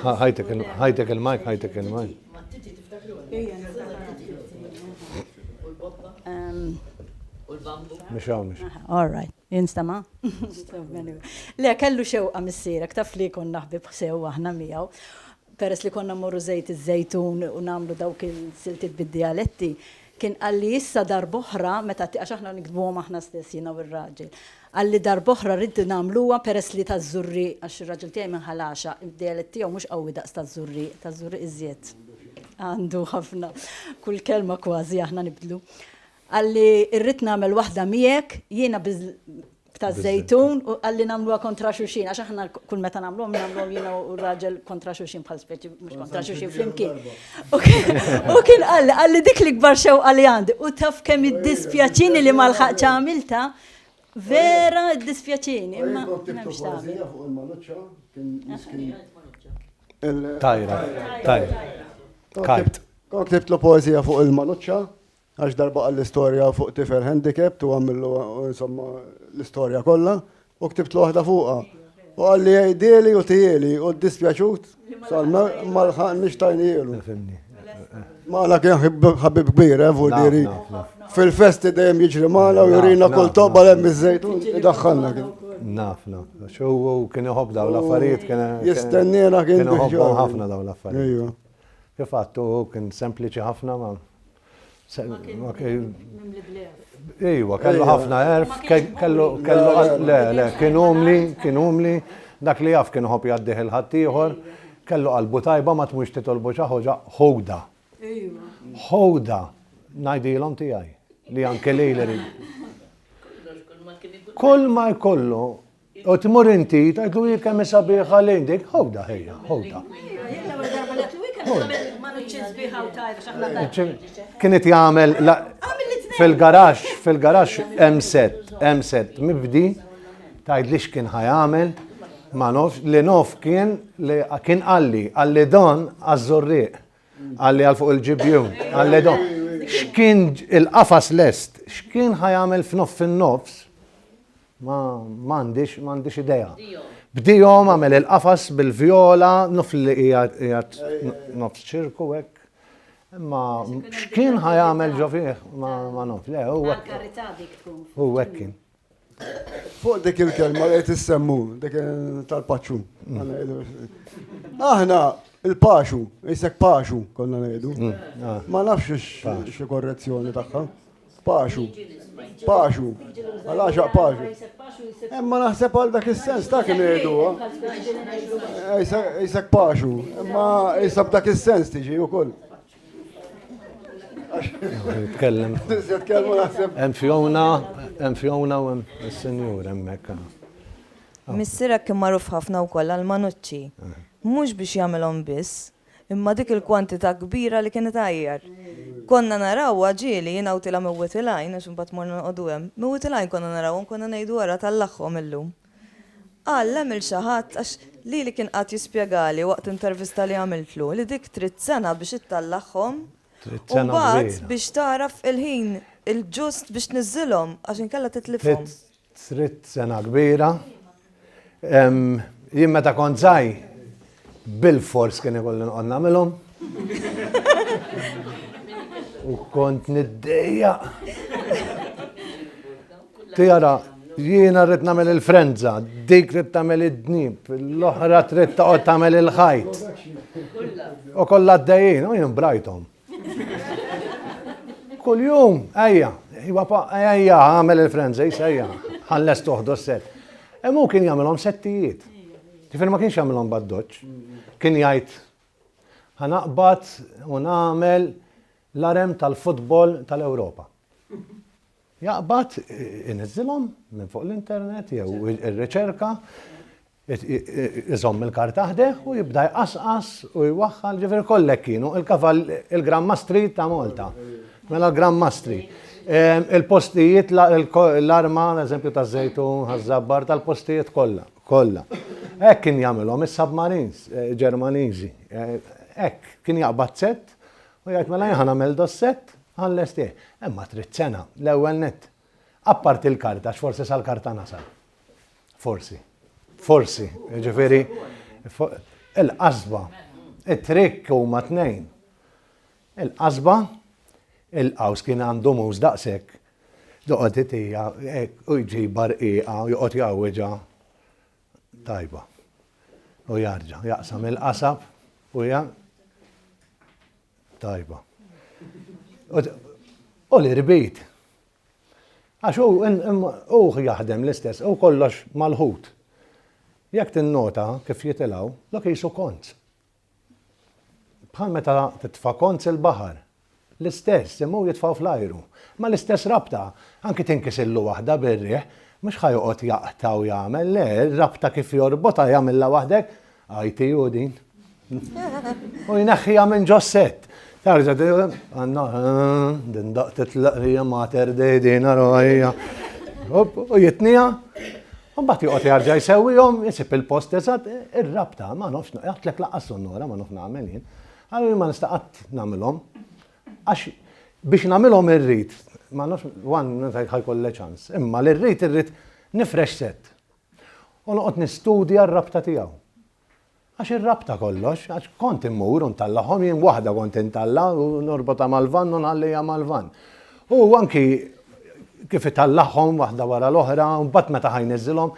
ħajtek il-mike, ħajtek il-mike. All right. Jinstama? Le, kellu xewqa missierek, taf li konna ħbib sew aħna miegħu. Peress li konna morru żejt iż-żejtun u nagħmlu dawk il-siltiet bid-dialetti, kien għalli issa darboħra, meta għax aħna nikdbuhom aħna stess jiena u r-raġel. Għalli darboħra rrid nagħmluha peress li taż-Żurri għax ir-raġel tiegħi minn ħalaxa, id-dialett tiegħu mhux qawwi daqs taż-Żurri iżjed. Għandu ħafna kull kelma kważi aħna nibdlu. Għalli irrid nagħmel waħda miegħek jiena ta' żejtun u għalli nagħmluha kontra xulxin għax aħna kull meta nagħmluhom jiena u r-raġel kontra xulxin bħal speċi mhux kontra xulxin flimkien. U kien għalli dik li kbar xewqa li għandi u taf kemm iddispjaċini li ma lħaqx għamilta vera iddispjaċini imma m'hemmx tagħmel. Tajra. Ktibt l poezija fuq il-Manuċċa, għax darba għall-istorja fuq tifel handicapped u għamillu insomma l-istorja kollha u ktibt l-waħda fuqha. U għalli jgħidili u tijeli u d-dispjaċut salma malħan nix tajnielu. Mala kien ħabib kbir, Vurdiri. Fil-festi dejjem jiġri mala u jurina kol tobba l-hemm iż-żejtun idaħħalna kien. Naf. Xu kien iħobb daw l-affarijiet kien. Jistennina kien iħobb ħafna daw l-affarijiet. Kif għattu kien sempliċi ħafna ma. Ejwa, kellu ħafna erf, kellu, kien umli, dak li jaf kien ħobb jaddiħ il-ħaddieħor, kellu qalbu tajba ma tmux titolbu xi ħoġa ħowda. Ħowda, ngħidilhom tiegħi li anke lejli. Kull ma jkollu, u tmur inti tgħidlu hi kemm sabiħa lejn dik, ħowda ħejja, ħowda. Kienet jagħmel fil-garax hemm set mibdi tgħidlix kien ħajamel ma nofx li nof kien qalli don għaż-Żurriq, qalli għal fuq il-ġibjun, qalli don. X'kien il-qafas lest, x'kien ħajamel fin-nofs m'għandix idea. Bdijom għamel il-qafas bil-vjola, nuf li qiegħed nofs ċirku hekk. Ma x'kien ħajamel ġofih ma naf, le, hu hekk kien. Fuq dik il-kelma li qed issemmu, dik tal-paċu. Aħna il-paxu, jisek paxu konna ngħidu. Ma nafx xi korrezzjoni tagħha. Paxu. Għalaxaq paxu. Imma naħseb għal dak is-sens ta' kien jgħiduha. Jisek paxu, imma jisab dak is-sens tiġi wkoll. Jitkellem. Hemm Fjona u hemm is-Sinjur hemmhekk. Missierek kien magħruf ħafna wkoll għall-Manucci. Mhux biex jagħmelhom biss, imma dik il-kwantità kbira li kienet għajjar. Konna naraw ġieli jien għawtilha mewwitilajn għax imbagħad morna noqogħdu hemm. Mewwitilajn konna narawhom konna ngħidu wara tal-laħħom illum. Għamil xi ħadd għax li kien qatt jispjegali waqt intervista li għamiltlu li dik trid sena biex ittallaħħom u mbagħad biex taraf il-ħin il-ġust biex niżilhom għax inkella titlifhom. Trid sena kbira. Jien meta kont żgħir bil-fors kien ikolli noqgħod nagħmilhom. U kont niddejjaq. Tara, jiena rrid nagħmel il-frenza, dik trid tagħmel id-dnib, l-oħra trid toqgħod tagħmel il-ħajt. U kollha għaddejjin, u jien brajthom. Kuljum, ejja, għamel il-frenza, ejja, ħalles toħdu s-set. Emu kien jagħmelhom settijiet. Tifir ma kienx jagħmelhom bad-doċċ. Kien jgħid ħanaqbad u nagħmel l-arem tal-futbol tal-Ewropa. Jaqbad iniżilhom minn fuq l-internet jew ir-riċerka, iżomm il-karta ħdeh u jibda jqasqas u jwaħħal ġifier kollek kienu il-kafal il-Grammastri ta' Malta. Mela l-Grammastri. Il-postijiet, l-arma, l-eżempju ta' żejtun, ħaż-żabbar tal-postijiet kollha. Hekk kien jagħmilhom is-submarines Ġermaniżi. Hekk kien jaqbad sett u jgħid mela jien nagħmel dos-sett ħalles tiegħi. Imma trid sena l-ewwel nett. Appart il-karta, x'forsi sal-karta nasal. Forsi. Ġifieri il-qasba. It-trikk huma tnejn. Il-qasba, il-qaws kien għandu muż daqshekk. Doqgħod itija u jġib barqiqa u joqgħod jgħawweġha tajba. U jarġa' jaqsam il-qasab u tajba. U l-irbit. Għax u jaħdem l-istess, u kollox malħut. Jekk tinnota kif jitilgħu, lok jisu kont. Bħal meta titfa' kont il-baħar. L-istess, immu jitfaw fl-ajru. Ma l-istess rabta, anki tinkisillu waħda bir-riħ, mhux ħajoqgħod jaqta u jagħmel, le, rabta kif jorbota jagħmilha waħdek, għajti u din. U jneħħija minn ġossett. Tarġa għandna din daqtet l-qrija mater dejdina rojja. U jitnija, u mbagħad joqgħod jarġa' jsewwihom, isib il-post eżatt, ir-rabta, ma nafx jaqtlek laqqas sonnora ma naf nagħmel jien. Allura ma nista' qatt nagħmilhom. Għax biex nagħmilhom irrid, ma nafx ħajkolli ċans, imma l-irrid irrid nifresh set. U noqgħod nistudja r-rabta tiegħu. Għax ir-rabta kollox, għax kont immur u ntallahom jien waħda kont intalla u norbota mal-van u nħallija mal-van. U anki kif itallahom waħda wara l-oħra, u mbagħad meta ħajniżilhom,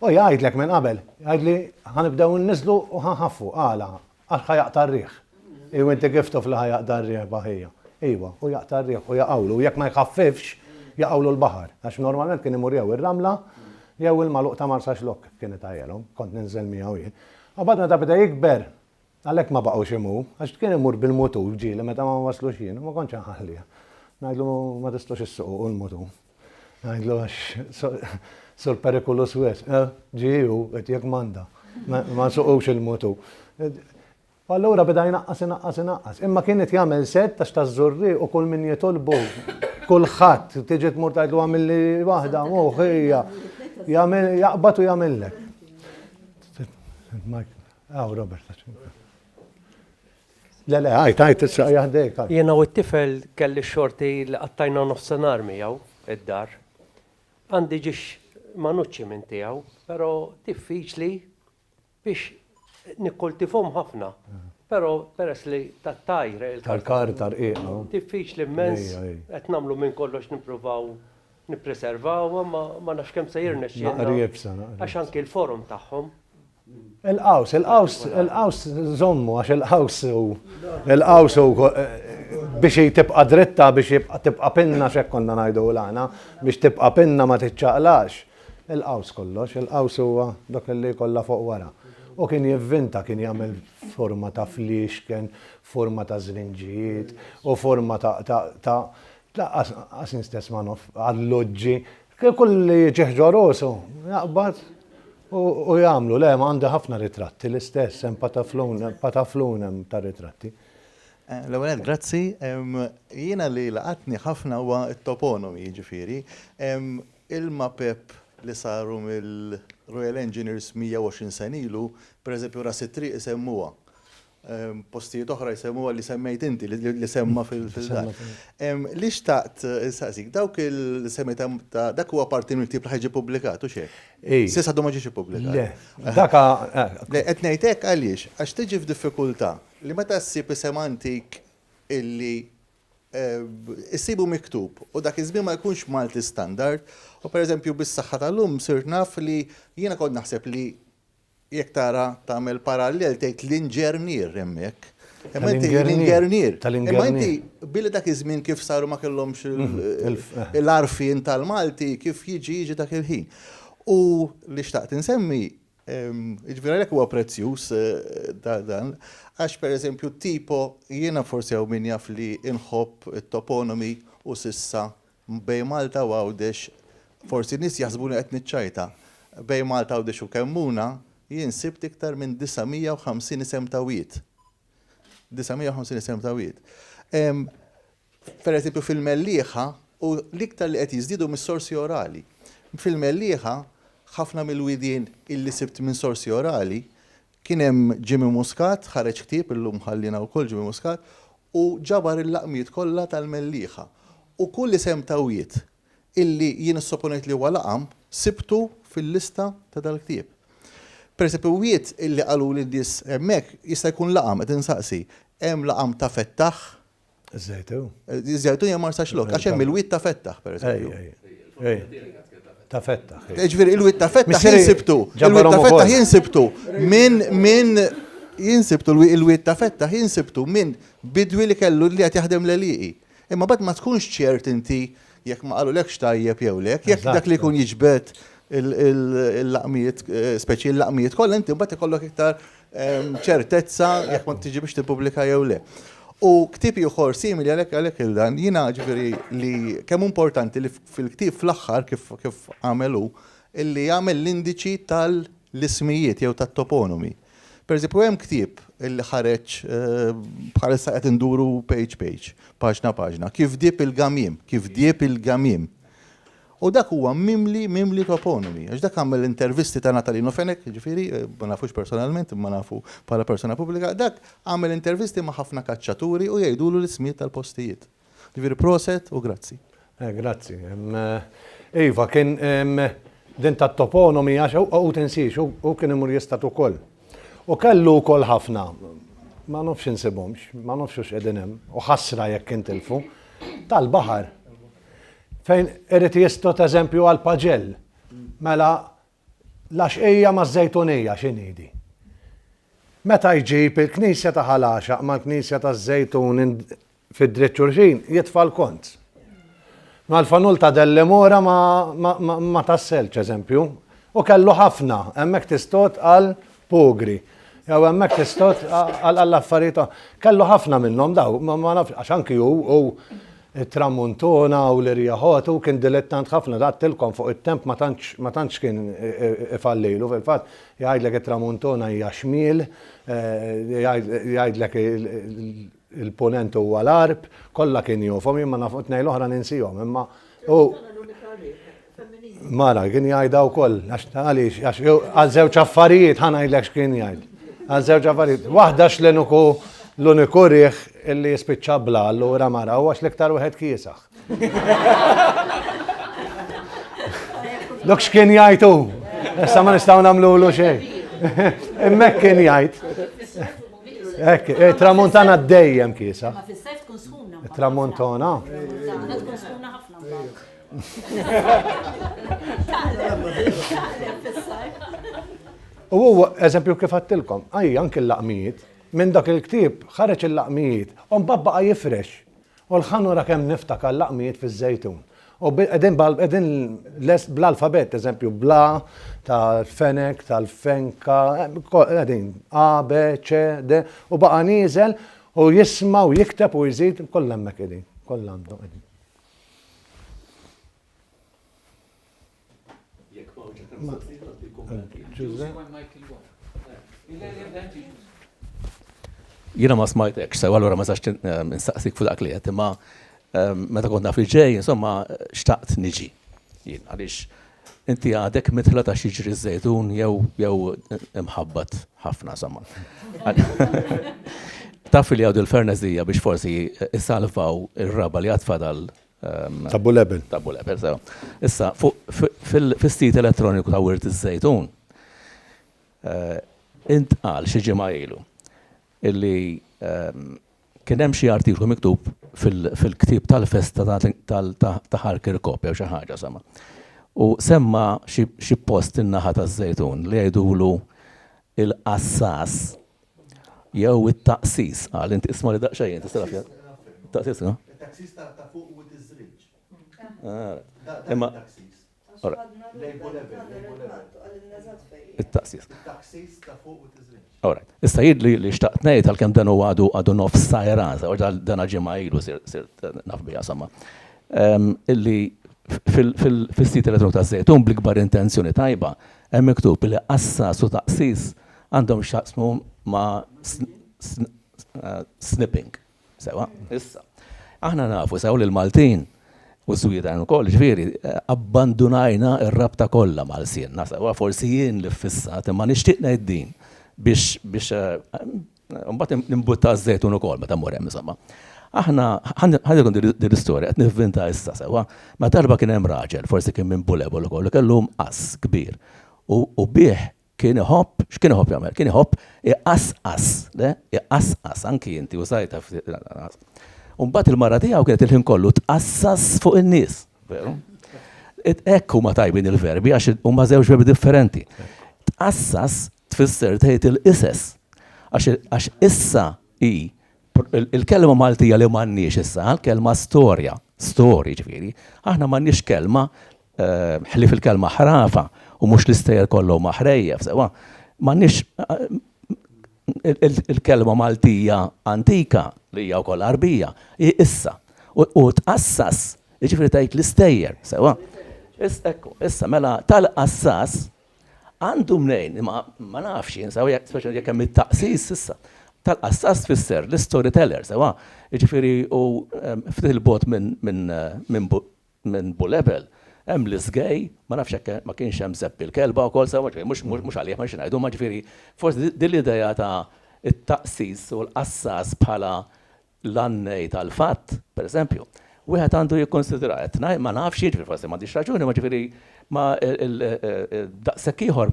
u jgħidlek minn qabel, jgħidli ħanibdew nniżlu u ħanħaffu għala għax ħajaqta r-riħ. Iw inti kif taf li ħajaqta r-riħ baħija. Iwa, u jaqta r-riħ u jaqawlu, u jekk ma jħaffifx, jaqawlu l-baħar. Għax normalment kien imur jew ir-ramla, jew il-maluq ta' Marsa Xlokk kienet għajjelhom, kont ninżel miegħu jien. U bad meta beda jikber, għalhekk ma baqgħux imur, għax kien imur bil-mutur ġieli meta ma waslux jien, ma kontx nħallija. Ngħidlu ma tistgħux issuqu l-mutur. Ngħidlu għax sur perikulus wes, ġiju qed jekk manda, ma suqux il-mutur. U allura beda jnaqqas. Imma kienet jagħmel set tax taż-żurri u kull min jitolbu. Kulħadd tiġi tmur tgħidlu għamil li waħda, ħejja. Jaqbad u jagħmellek. Robert. Le, għajt, tisraq jaħdejk. Jiena u t-tifel kelli xorti li qattajna nofsinhar miegħu id-dar. Għandi ġiex manuċċi minn tiegħu, però diffiċli biex nikkultifhom ħafna, però peress li tat-tajr tal-karta rqiqa. Diffiċli immens, qed nagħmlu minn kollox nippruvaw nippreservaw, ma nafx kemm se jirnexxielna. Għax anke l-forum tagħhom. Il-qaws żommu għax il-qaws biex tibqa' dritta biex tibqa' pinna x'hekk konna ngħidu lana, biex tibqa' pinna ma tiċċaqlax. Il-qaws kollox, il-qaws huwa dak li kollha fuq wara. U kien jivvinta, kien jagħmel forma ta' flix, kien forma ta' żrinġijiet, u forma ta' qasin stess ma' nof, alloġġi. Kulli ġeħġu rosu, jaqbad u jagħmlu, le ma għandi ħafna ritratti l-istess, hemm pataflun hemm ta' ritratti. L-ewwel grazzi, jiena li laqatni ħafna huwa t-toponomi ġifieri. Il-mapep li saru mill-Royal Engineers 120 sen ilu, pereżempju ras it-triq isemmuha. postijiet oħra jsemmu li semmejt inti li semma fil-dar. Li xtaqt saqsik, dawk il-semmejt dak huwa parti mill-ktib li ħajġi pubblikat u xejn. Sissa ma ġiex ippubblikat. Le, daka. Qed ngħidlek għaliex għax tiġi f'diffikultà li meta ssib isem antik illi issibu miktub u dak iż-żmien ma jkunx Malti standard u pereżempju bis-saħħa tal-lum sirt naf li jiena kont naħseb li jekk tara tagħmel parallel tgħid l-inġernier hemmhekk. Imma inti l-inġernier. Imma inti billi dak iż-żmien kif saru ma kellhomx l-arfien tal-Malti kif jiġi dak il-ħin. U li xtaqt insemmi ġifieri huwa prezzjuż dan għax pereżempju tipo jiena forsi hawn min jaf li inħobb it-toponomi u sissa bejn Malta u Għawdex forsi nies jaħsbuni qed niċċajta bejn Malta u Għawdex u Kemmuna jien sibt iktar minn 950 isem ta' wied. 950 isem ta' wied. Pereżempju fil-Mellieħa u l-iktar li qed jiżdiedu mis-sorsi orali. Fil-Mellieħa ħafna mill-widien illi sibt minn sorsi orali kien hemm Jimmy Muscat, ħareġ ktieb illum ħallina wkoll Jimmy Muscat u ġabar il-laqmiet kollha tal-Mellieħa. U kull isem ta' wied illi jien issopponejt li huwa laqam sibtu fil-lista ta' dal-ktieb. Pereżempju wied illi qalu li dis hemmhekk jista' jkun laqam qed insaqsi. Hemm laqam ta' fettaħ. Iż-żejtun. Iż-żejtun jew marsa xlok, għax hemm il-wied ta' fettaħ pereżempju. Ta' fettaħ. Ġifieri il-wied ta' fettaħ jinsibtu. Il-wied ta' fettaħ jinsibtu. Min jinsibtu il-wied ta' fettaħ jinsibtu minn bidwi li kellu li qed jaħdem l-eliqi. Imma bad ma tkunx ċert inti jekk ma qalulekx tajjeb jew lek, jekk dak li jkun jiġbed il-laqmijiet, speċi il-laqmijiet kollha inti mbagħad ikollok iktar ċertezza jekk ma tiġi biex tippubblika jew le. U ktieb ieħor simili għalhekk il-dan jiena ġifieri li kemm importanti li fil-ktieb fl-aħħar kif għamelu illi jagħmel l-indiċi tal-ismijiet jew tat-toponomi. Pereżempju hemm ktieb illi ħareġ bħalissa qed induru page, paġna, kif dieb il-gamim. U dak huwa mimli toponomi. Għax dak għamel intervisti ta' Natalino Fenek, ġifieri, ma nafux personalment, ma nafu bħala persona pubblika, dak għamel intervisti ma' ħafna kaċċaturi u jgħidulu l-ismijiet tal-postijiet. Ġifieri proset u grazzi. Grazzi. Iva, kien din tat-toponomi għax u tinsiex, u kien imur jistat ukoll. U kellu wkoll ħafna, ma nafx insibhomx, ma nafx x'qegħdin hemm, u ħassra jekk intilfu, tal-baħar. Fejn irrid jistot eżempju għal paġell, mela l-għaxqija ma' żejtunija x'inhidi. Meta jġib il-Knisja ta' Ħalaxaq ma' l-Knisja ta' Żejtun fid-dritt xulxin jitfa' l-kont. Ma' l-fanul ta' Dellimora ma tasselx eżempju, u kellu ħafna, hemmhekk tistot għal pogri. Jew hemmhekk tistot għal affarijiet. Kellu ħafna minnhom daw, ma nafx għax anki hu Tramuntona u l-Irjaħot u kien dilettant ħafna dattilkom fuq it-temp ma tantx kien ifallilu fil-fatt jgħidlek it-Tramuntona hija xmiel, jgħidlek il-punent huwa l-arb, kollha kien jufhom imma nafu tnejn l-oħra ninsihom imma Mara kien jgħidha wkoll għaliex għal żewġ affarijiet ħa ngħidlek x'kien jgħid. Għal żewġ affarijiet. Waħda l-uniku rieħ illi jispiċċa bla allura mara u għax l-iktar wieħed kiesaħ. Dok x'kien jgħid hu. Issa ma nistgħu nagħmlulu xejn. Hemmhekk kien jgħid. Hekk, tramuntana dejjem kiesaħ. Ma fis-sajf tkun sħuna. Tramuntana. Tkun sħuna ħafna mbagħad. U huwa eżempju kif għattilkom, anke l-laqmijiet, minn dak il-ktieb ħareġ il-laqmijiet, u mbagħad baqa' jifrex. U l-ħanura kemm niftakar l-laqmijiet fiż-żejtun. U qegħdin bl-alfabet, eżempju, bla tal-fenek, tal-fenka, qegħdin A, B, C, D, u baqa' nieżel u jisma' u jikteb u jżid kollha hemmhekk qegħdin, kollha għandhom qegħdin. Jiena ma smajtekx, sew allura ma sax nistaqsik fuq dak li qed imma meta kont naf li ġej, insomma xtaqt niġi. Jien għaliex inti għadek mitħla ta' xiġri żejtun jew imħabbat ħafna sama. Taf li għawdu l-fernazija biex forsi issalvaw ir-raba li għatfadal Tabu Lebel. Tabu Lebel, sewa. Issa, fil-sit elettroniku ta' Wirt iż-Żejtun, intqal xi ġimgħa ilu illi kien hemm xi artiklu miktub fil-ktib tal-festa ta' Ħarkirkop jew xi ħaġa sama. U semma xi post in-naħa taż-Żejtun li jgħidulu il-qassas jew it-taqsis, inti isma' li daqsxejn tisraf taqsis, no? Il-taqsis ta' fuq u tiżriġ. Imma it-taqsis. Il-taqsis ta' fuq u tiżriġ. Alright. Issa jid li xtaqt ngħid għalkemm dan huwa għadu nofs sajran, u dan ġimgħa ilu sirt naf biha sama. Illi fil-sit elettroniku taż-Żejtun bl-ikbar intenzjoni tajba hemm miktub li qassas u taqsis għandhom xaqsmu ma' snipping. Sewa, issa. Aħna nafu sew li l-Maltin u Żwiedan ukoll ġifieri abbandunajna r-rabta kollha mal-sien. Sewa forsi jien li fissat imma nixtieq ngħid din biex mbagħad nimbutta żejtun ukoll meta mmur hemm insomma. Aħna ħadekun din l-istorja qed nivvinta issa sewa, ma darba kien hemm raġel, forsi kien minn Bulebel ukoll, kellu mqass kbir. U bih kien iħobb, x'kien iħobb jagħmel? Kien iħobb iqassqas anki inti użajta u mbagħad il-mara tiegħu kienet il-ħin kollu tqassas fuq in-nies, veru? Hekk huma tajbin il-verbi għax huma żewġ verbi differenti. Tqassas tfisser tgħid il-qises għax issa hi il-kelma Maltija li m'għandniex issa, l-kelma storja, story ġifieri, aħna m'għandniex kelma ħlif il-kelma ħrafa u mhux l-istejjer kollu maħrejjef, sewa. M'għandniex il-kelma Maltija antika li hija wkoll Arbija, issa. U tqassas, jiġifieri tgħid l-istejjer, sewa. Issa mela tal-qassas għandu mnejn, ma nafx jien, sewa speċjalment jekk hemm it-taqsis issa. Tal-qassas tfisser l-storyteller, sewa. Jiġifieri u ftit il-bot minn Bulebel. Hemm l-isgej, ma nafx hekk ma kienx hemm Zepp il-kelba wkoll sewa, mhux għalih ma ngħidu, ma ġifieri forsi din l-idea ta' it-taqsis u l-qassas bħala l-annej tal-fatt, pereżempju, wieħed għandu jikkonsidra qed ma nafx jiġifieri forsi m'għandix raġuni, ma ġifieri ma daqshekk ieħor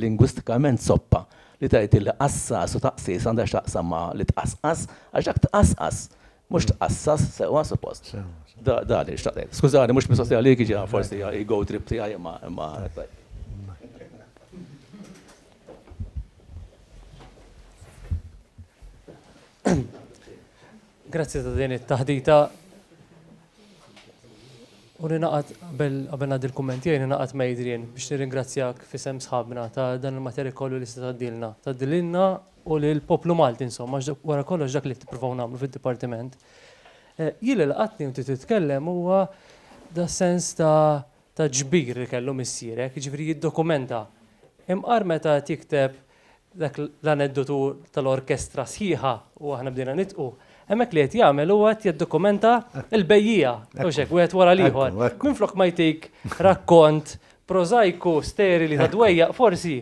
lingwistikament soppa li tgħid il-qassas u taqsis għandha x'taqsam ma li tqassqas għax dak tqassqas mhux tqassas sewa suppost. Da li xtaqt. Skużani, mhux mistoqsija li jiġi forsi go trip tiegħi imma Grazzi ta' din it-taħdita. U ninaqat qabel ngħaddi l-kumment tiegħi ninaqat ma' Adrian biex nirringrazzjak f'isem sħabna ta' dan il-materjal kollu li se tgħaddilna u lill-poplu Malti insomma wara kollox dak li tippruvaw nagħmlu fid-dipartiment. Jien li laqatni u titkellem huwa da sens ta' ġbir li kellu missierek, jiġifieri jiddokumenta. Imqar meta tikteb dak l-aneddotu tal-orkestra sħiħa u aħna bdejna nitqu, hemmhekk li qed jagħmel huwa qed jiddokumenta l-bejjija u xek wieħed wara l-ieħor. Minflok ma jtik rakkont prozaiku sterili ta' dwejja, forsi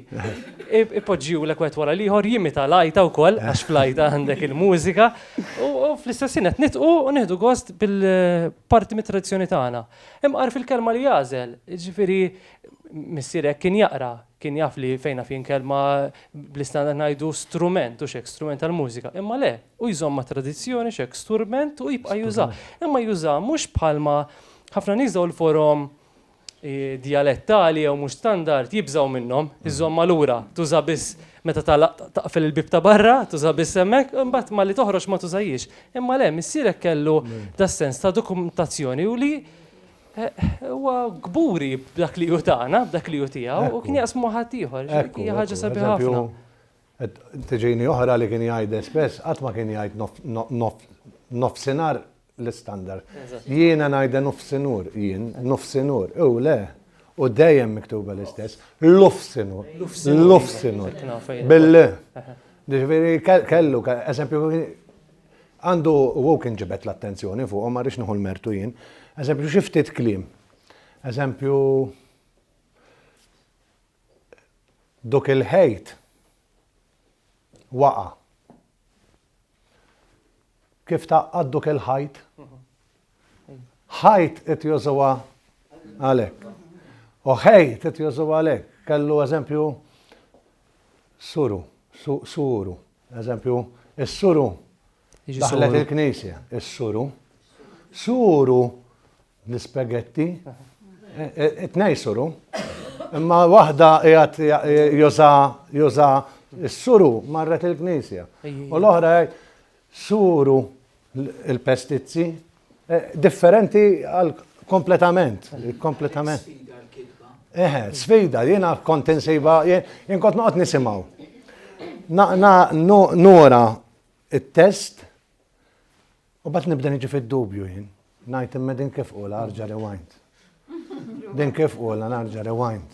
ipoġġiju l-ekwet wara liħor jimita lajta wkoll għax flajta għandek il-mużika u fl-istessin qed nitqu u nieħdu gost bil-parti mit-tradizzjoni tagħna. Imqar fil-kelma li jażel, ġifieri missierek kien jaqra, kien jaf li fejna fin kelma bl-istandard ngħidu strument u xek strument tal-mużika. Imma le, u jżomma tradizzjoni xek strument u jibqa' juża. Imma juża mhux bħalma ħafna nies daw l-forom dialettali jew mhux standard jibżgħu minnhom, iżomma lura, tuża biss meta taqfel il-bib ta' barra, tuża biss hemmhekk, imbagħad ma li toħroġ ma tużajjix. Imma le, missierek kellu das-sens ta' dokumentazzjoni u li huwa gburi b'dak li hu tagħna, b'dak li hu tiegħu u kien jaqsmu ħadd ieħor, hija ħaġa sabiħa ħafna. Tiġini oħra li kien jgħid spess qatt ma kien jgħid nofsinhar l-istandard. Jiena ngħidha nofsinhur, nofsinhur, le. U dejjem miktuba l-istess, l-ufsinhur. Billi. Ġifieri kellu, eżempju, għandu u kien ġibet l-attenzjoni fuq, ma rridx nieħu l-mertu jien. Eżempju, xi ftit kliem. Eżempju, Duk il-ħejt waqa. Kif taqqad duk il-ħajt? Ħajt qed jużuha għalhekk. U ħejt qed jużuha għalhekk. Kellu eżempju suru. Eżempju, is-suru daħlet il-Knisja, is-suru. Suru l-spaghetti, it-nej suru, imma waħda qiegħed juża is-suru marret il-Knisja. U l-oħra suru il-pestizzi, differenti għal kompletament. Sfida, jiena kont insejba, jien kont noqgħod nisimgħu. Nora it-test u bat nibda niġi fid-dubju jien. Ngħid imma din kif qola arġa' rewind. Din kif qola narġa' rewind.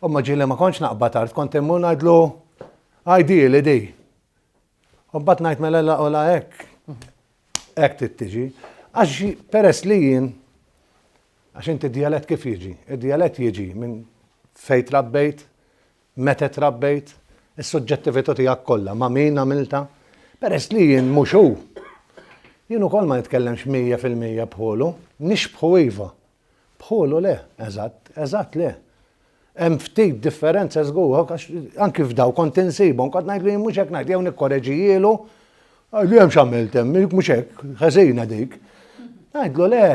U ma ġieli ma kontx naqbad art, kont immur ngħidlu ideali di. U bat ngħid mela qola hekk. Hekk tittiġi. Għax peress li jien għax inti d-dialett kif jiġi? Id-dialett jiġi minn fejn trabbejt, meta trabbejt, is-suġġettività tiegħek kollha ma' min għamilta. Peress li jien mhux hu. Jien ukoll ma nitkellemx 100% bħolu, nixbħu iva. Bħolu le, eżatt le. Hemm ftit differenza żgur, anki f'daw kont insibhom, kont ngħidlu jien mhux hekk ngħid jew nikkoreġijielu, li hemm x'għamilt hemm, mhux hekk, ħażina dik. Ngħidlu le,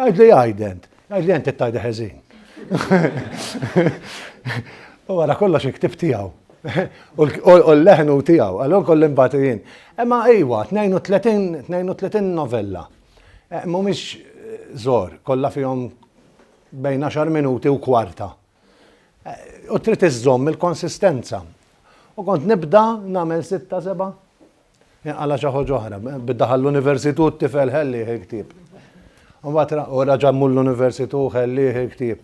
għajdli għajdent, għajdli għent t-tajda ħezin. U għara kollox iktib tijaw. U l-leħnu tijaw, għallon koll imbatijin. Emma iwa, 32 novella. Mumiex zor, kolla fihom bejn 10 minuti u kwarta. U trid iżżomm il-konsistenza. U kont nibda namel 6-7. Għalla xaħu ġoħra, biddaħal l-universitu t-tifel ħelli ħiktib. U raġammu l-universitu ħelliħi ktib.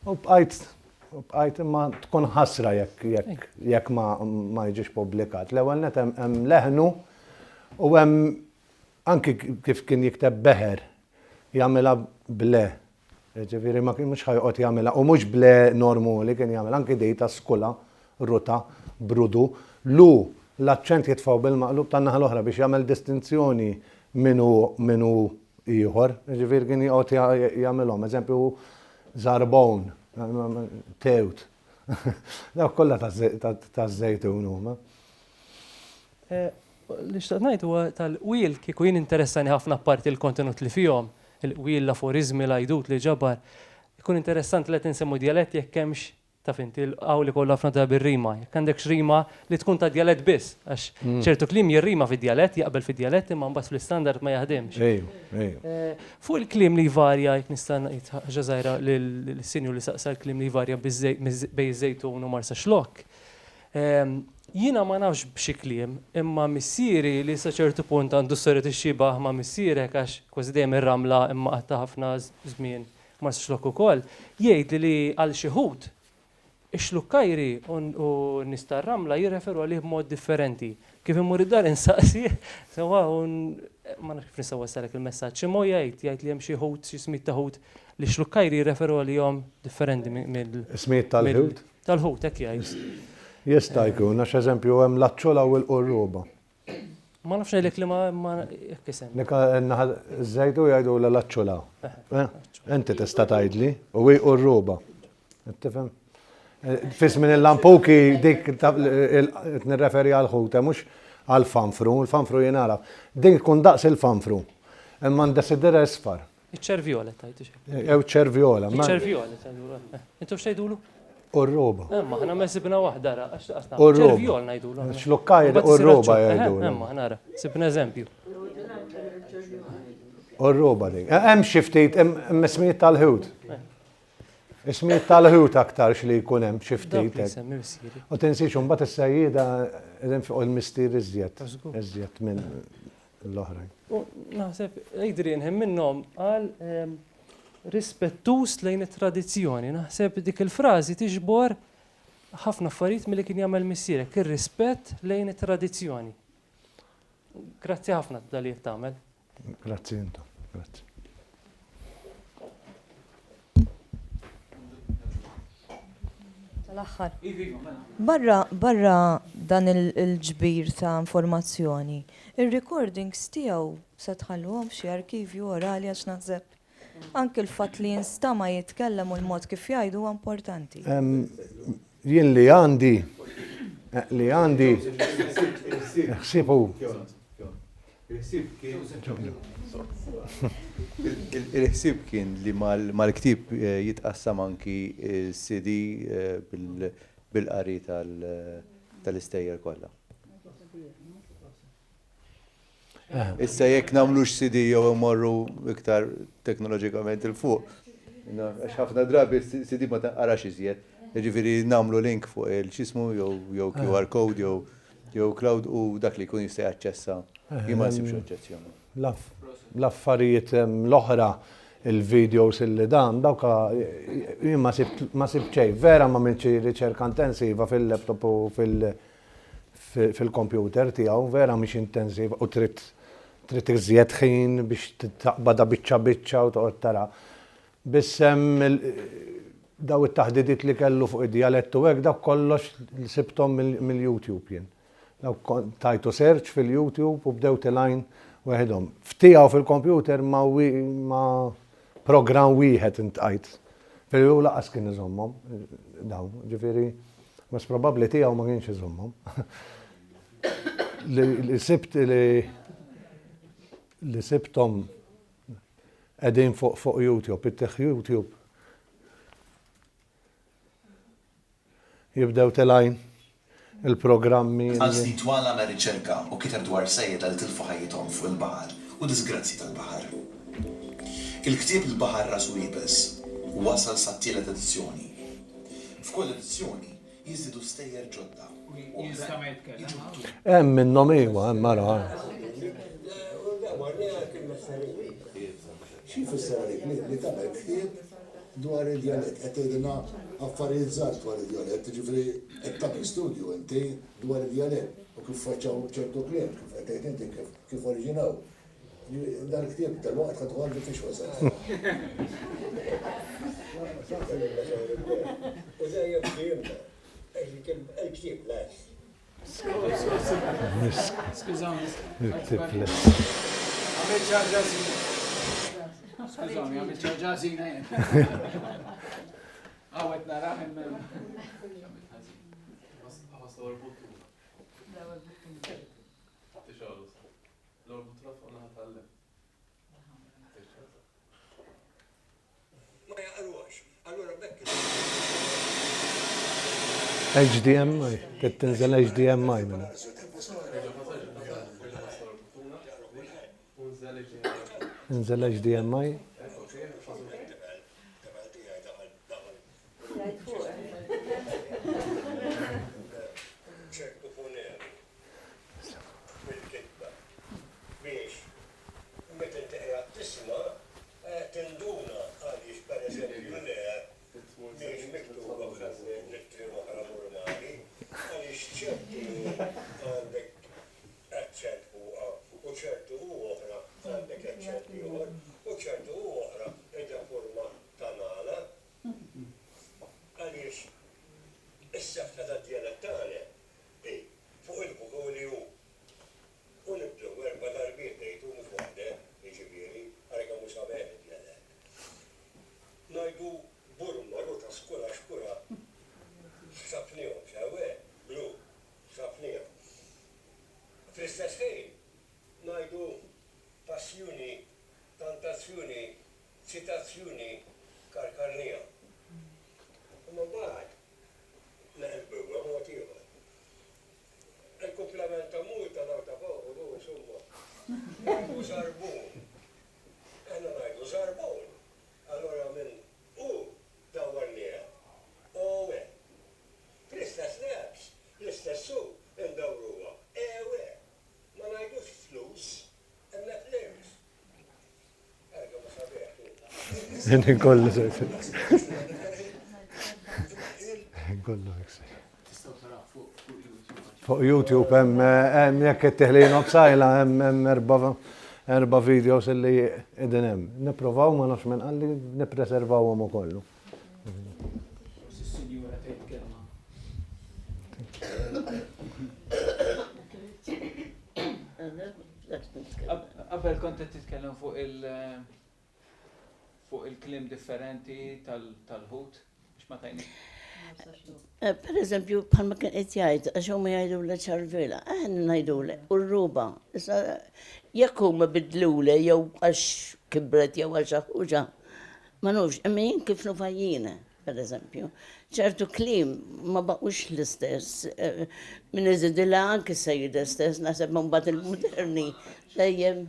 U bqajt imma tkun ħasra jekk ma jiġix publikat. L-ewwel net hemm leħnu u hemm anki kif kien jikteb Beħer jagħmilha ble. Ġifieri ma kienx ħajqgħod jagħmilha u mhux ble normali kien jagħmel anki dejta skola, ruta, brudu, l-aċċent jitfgħu bil-maqlub tan-naħa l-oħra biex jagħmel distinzjoni minnu ieħor, ġifier kien jqgħod jagħmilhom, eżempju Zarbon, Tewt. Dawk kollha taż-żejtun huma. Li xtaqt ngħid huwa tal-qwiel kieku jien interessani ħafna apparti l-kontenut li fihom, il-qwiel l-aforizmi l-għajdut li ġabar, ikun interessanti li tinsemmu dialetti jekk hemmx taf inti l-qaw li kollha ħafna ta' bir-rima. Jekk għandek rima li tkun ta' dialett biss, għax ċertu kliem jirrima fid-dialett, jaqbel fid-dialett imma mbagħad fl-istandard ma jaħdemx. Fuq il-kliem li jvarja, jekk nista' ngħid ħaġa żgħira lill-sinju li saqsa l-kliem li jvarja bejn żejtun u marsa xlokk. Jiena ma nafx b'xi kliem, imma missieri li sa ċertu punt għandu storja tixxibaħ ma' missierek għax kważi dejjem ir-ramla imma qatta ħafna żmien marsa xlokk ukoll, jgħid li għal xi ħud ix-xlukkajri u nista' ramla jirreferu għalih b'mod differenti. Kif imur id-dar insaqsi, sewa ma nafx kif nistgħu wassalek il-messaġġ, imma jgħid li hemm xi ħud xi smiet ta' ħud li x-xlukkajri jirreferu għalihom differenti mill Smiet tal-ħut? Tal-ħut, hekk jgħid. Jista' jkun, għax eżempju hemm l-aċċola u l-qurruba. Ma nafx ngħidlek li ma jekk isem. Żejtu jgħidu l-aċċola. Inti tista' tgħidli u qurruba. Tifhem? Fis minn il-lampuki dik nirreferi għal-ħuta, mhux għal-fanfru, il-fanfru jenara. Dik kun daqs il-fanfru. Imma ndesidera isfar. Iċ-ċervjola tajtu xejn. Ew ċervjola. Iċ-ċervjola tajdu. Intu x'tgħidulu? Urruba. Emma ħana ma sibna waħda ra. Urruba. ngħidulu. Xlukkajr urruba jgħidulu. Emma ħana sibna eżempju. Urruba dik. Hemm xi ftit hemm ismijiet tal-ħut. Ismijiet tal-ħut aktar xli jkun hemm xi ftit. U tinsiex imbagħad is-sejjieda qegħdin fuq il-mistier iżjed minn l-oħrajn. Naħseb Adrian hemm minnhom qal rispettus lejn it-tradizzjoni. Naħseb dik il-frażi tiġbor ħafna affarijiet milli kien jagħmel missierek, ir-rispett lejn it-tradizzjoni. Grazzi ħafna dal-li tagħmel. Grazzi intom. Grazzi. Tal-aħħar. Barra dan il-ġbir ta' informazzjoni, il-recordings tiegħu se tħalluhom xi arkivju orali għax naħseb anke l-fatt li jinstama jitkellem u l-mod kif jgħidu huwa importanti. Jien li għandi ħsibu. Il-ħsib kien li mal-ktib jitqassam anki CD bil-qari tal-istejjer kollha. Issa jekk nagħmlux CD jew imorru iktar teknoloġikament il-fuq. Għax ħafna drabi CD ma taqarax iżjed. Jiġifieri nagħmlu link fuq il-ċismu jew QR code jew cloud u dak li jkun jista' jaċċessa jien ma nsibx oġġezzjoni. L-affarijiet l-oħra il-videos illi dan dawka jien ma sibt xejn, vera ma minċi riċerka intensiva fil-laptop u fil-computer tiegħu, vera mhix intensiva u trid iżjed ħin biex taqbada biċċa u toqgħod tara. Biss hemm daw it-taħdidiet li kellu fuq id-dialett u hekk dawk kollox sibthom mill-YouTube jien. Dawk tajtu search fil-YouTube u bdew tilajn waħedhom. Ftiegħu fil-computer ma program wieħed intqajt. Fil-ju laqas kien iżommhom dawn, ġifieri mas probabbli tiegħu ma kienx iżommhom. Li sibthom qegħdin fuq YouTube, itteħ YouTube. Jibdew telajn il-programmi. Għal twal għandna riċerka u kiter dwar sejjeda li tilfu ħajjithom fuq il-baħar u disgrazzi tal-baħar. Il-ktieb il-baħar rasu jibes wasal sat-tielet edizzjoni. F'kull edizzjoni jiżdiedu stejjer ġodda. Hemm minnhom iwa, hemm mara. Xi fisser li tagħmel ktieb dwar id-dialett, qed tgħidilna affarijiet żgħar dwar id-dialett, jiġifieri qed tagħti studju inti dwar id-dialett u kif faċċaw ċertu kliem, kif qed tgħid inti kif oriġinaw. Dan il-ktieb tal-waqt qed tħolli fiex wasal. U dejjem fihimna. Il-ktieb lax. Skużawni. Skużawni, għamil ċarġazina jen. Għawet naraħem. HDMI, tinżel HDMI minna. Nżel HDMI. Citazzjoni karkarnija. Ma bad, neħelbu għamot ieħor. Il-komplement ta' multa daw ta' fuq u insomma. Ngħidu żarbun. Aħna ngħidu żarbun. Allora minn dawwarniha. Owe. L-istess labs, l-istess suq indawruha. Ewe. Ma ngħidux flus, hemm flames. Nkollu fuq YouTube hemm jekk it-teħlina b'sajla hemm erba' videos illi qegħdin hemm. Nippruvaw ma nafx minn qalli nippreservawhom ukoll. Qabel kont qed titkellem fuq il-klim differenti tal-ħut biex ma tajni. Per eżempju, bħalma kien qed jgħid, għax huma jgħidu l-ċarvela, aħna ngħidula urruba. Issa jekk huma bidlule jew għax kibret jew għax ħuġa, ma nafx, imma jien kif nufajjina, per eżempju. ċertu klim ma baqux l-istess. Min iżidila anki sejjida stess, naħseb ma mbagħad il-moderni dejjem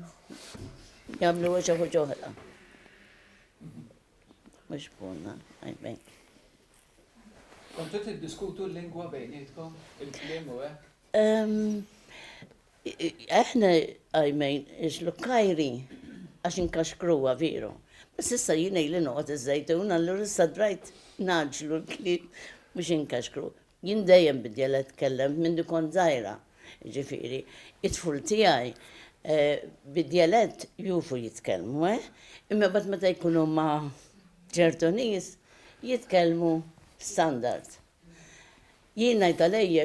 jagħmlu xi ħaġa oħra. Mhux bunna, għajbejn. Kontu tiddiskutu l-lingwa bejnietkom, il-kliem u hekk? Aħna għajmejn ix-lukkajri għax inkaxkruha veru. Bas issa jiena li noqgħod iż-żejtun, allura issa drajt naġlu l-kliem biex inkaxkru. Jien dejjem bid-dialett tkellem minn kont żgħira, ġifieri. It-tful tiegħi bid-dialett jufu jitkellmu, imma bad meta jkunu ma' ċertu nies jitkellmu standard. Jien ngħid għalejja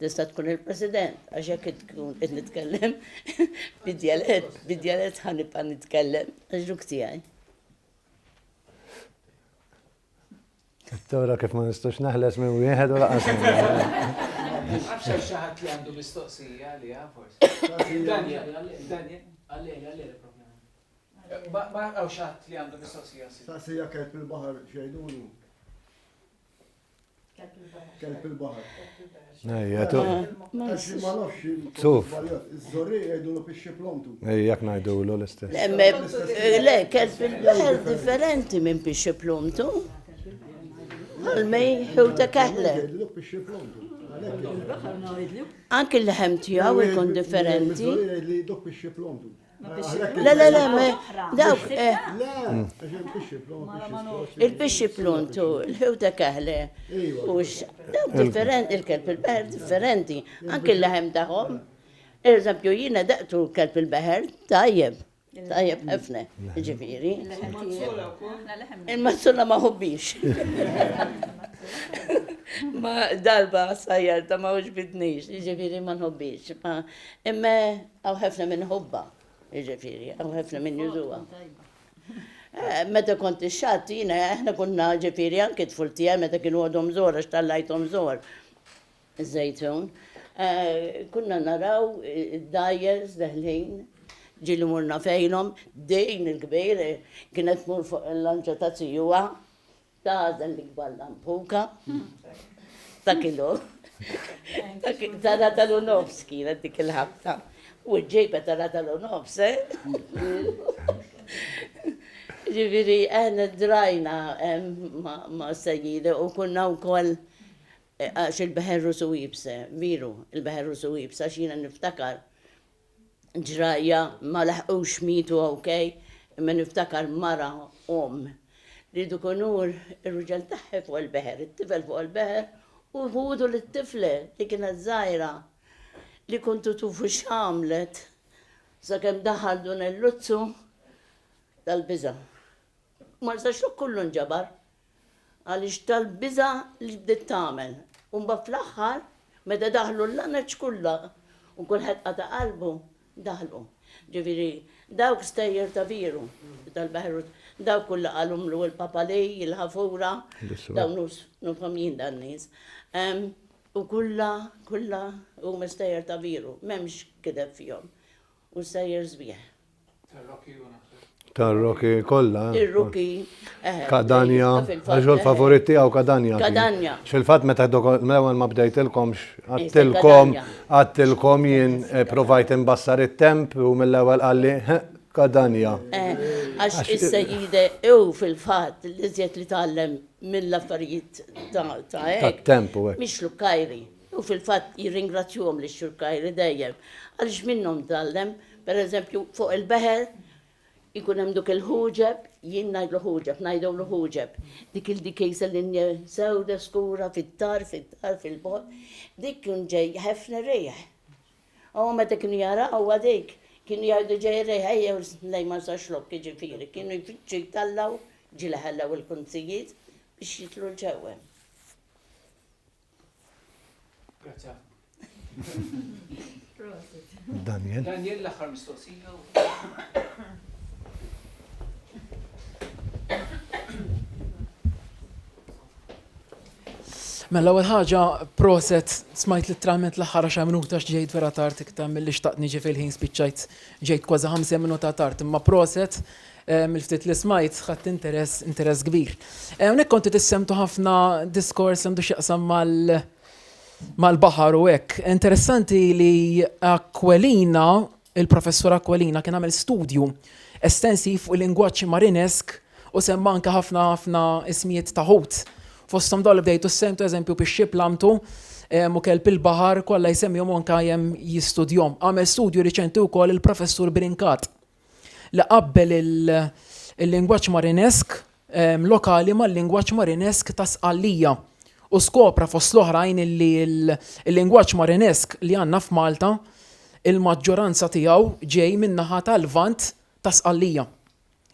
tista' tkun il-President, għax jekk tkun qed nitkellem bid-dialett ħanibqa' nitkellem għax ġuk tiegħi. Tora kif ma nistax naħles minn wieħed u laqas minn Għafx xi ħadd li għandu mistoqsija li forsi. Daniel, ma għaw xi ħadd li għandu mistoqsija. Saqsija kelb il-baħar xejdulu. Kelb il-baħar. Ejja, tu. Ma nafx. Tuf. Iż-żorri jgħidulu pixxi plomtu. Ejjak ngħidulu l-istess. Le, kelb il-baħar differenti minn pixxi plomtu. Għalmej ħuta kaħle. Anki l-ħem tiegħu jkun differenti. La, dawk, il-bixxi plontu, il-ħuta kaħle. Dawk differenti, il-kelb il-baħar differenti. Anki l-ħem tagħhom. Eżempju, jiena daqtu l-kelb il-baħar tajjeb. Tajjeb ħafna, ġifieri. Il-mazzola ma hubbix. Ma dalba sajjarta ma hux bidnix, ġifieri ma nħobbix. Imma għaw ħafna minn hobba, ġifieri, għaw ħafna minn jużuha. Meta kont ix-xatt jiena aħna kunna ġifieri anke tful tiegħi meta kienu għadhom żgħar għax tallajthom żgħar iż-żejtun. Kunna naraw id-dajjers daħlin ġili murna fejnom, dejn il-kbir kienet mur fuq l-lanċa ta' tsijuwa, ta' dan li kballa mpuka, ta' kilo, ta' ratalu nofs kienet dik il-ħabta. U ġejba ta' ratalu nofs, Ġifiri, għana drajna ma' sajjida u kunna u koll għax il-beħerru su jibse, viru, il-beħerru su jibse, għax jina niftakar ġraja ma laħqux mitu okej, imma niftakar mara Ridu konur ir-ruġal taħħi fuq il-beħer, it-tifel fuq il-beħer u ħudu l-tifle li kienet żgħira li kuntu tufu x'għamlet sakemm daħal dun il-luzzu tal-biża. Ma rsax kullu nġabar għaliex tal-biża li bdiet tagħmel. U mbagħad fl-aħħar meta daħlu l-laneġ kollha u kulħadd qata' qalbu daħlu. Ġifieri, dawk stejjer ta' viru tal-beħru, dawk kollha qalhom lu l-papalej, il-ħafura, dawn nufhom jien dan nies. U kollha huma stejjer ta' viru, m'hemmx kideb fihom. U stejjer żbieħ. Tar-Roki kollha. Ir-Roki. Kadanja, għaxu l-favorit tiegħu Kadanja. Kadanja. Xil-fatt meta l-ewwel ma bdejtilkomx, għattilkom jien provajt imbassar it-temp u mill-ewwel qalli Kadanja. Għax is-sejjida ew fil-fatt li żjed li tgħallem mill-affarijiet ta' hekk. Tat-temp u hekk. Mhix lukkajri. U fil-fatt jirringrazzjuhom lix xukkajri dejjem. Għaliex minnhom tgħallem, pereżempju fuq il-beħer ikun hemm duk il-ħuġeb, jien ngħidlu ħuġeb, ngħidulu ħuġeb. Dik il-dikejsa linja sewda skura fit-tar, fil-bot, dik kien ġej ħafna rejħ. U meta kienu jaraw dik, kienu jgħidu ġej rejħ, ejjew lej ma sax lok ġifieri, kienu jfittxu jtallaw ġila ħallaw il-kunzijiet biex jitlu l-ġewwa. Grazie. Daniel. Daniel l-aħħar mistoqsija. Mela ewwel ħaġa proset smajt literalment l-aħħar 10 minuta x'ġejt vera tard iktar milli xtaqt niġi fil-ħin spiċċajt ġejt kważi 5 minuta tard, imma proset mill-ftit li smajt ħadd interess kbir. Hawnhekk konti tissemtu ħafna diskors għandu x'jaqsam mal-baħar u hekk. Interessanti li Aquilina, il-professur Aquilina kien għamel studju estensiv fuq il-lingwaġġ marinesk u semma anke ħafna ismijiet ta' ħut. Fostom dawl bdejtu s-semtu eżempju bix-xib lamtu u kelb il-bahar kollha jsemmihom anke jem jistudjom. Għamel studju riċenti wkoll il-professur Brinkat li qabbel il-lingwaġġ marinesk lokali mal-lingwaġġ marinesk ta' Sqallija u skopra fost l-oħrajn li il-lingwaġġ marinesk li għandna f'Malta il-maġġoranza tiegħu ġej min-naħa tal-Lvant ta' Sqallija.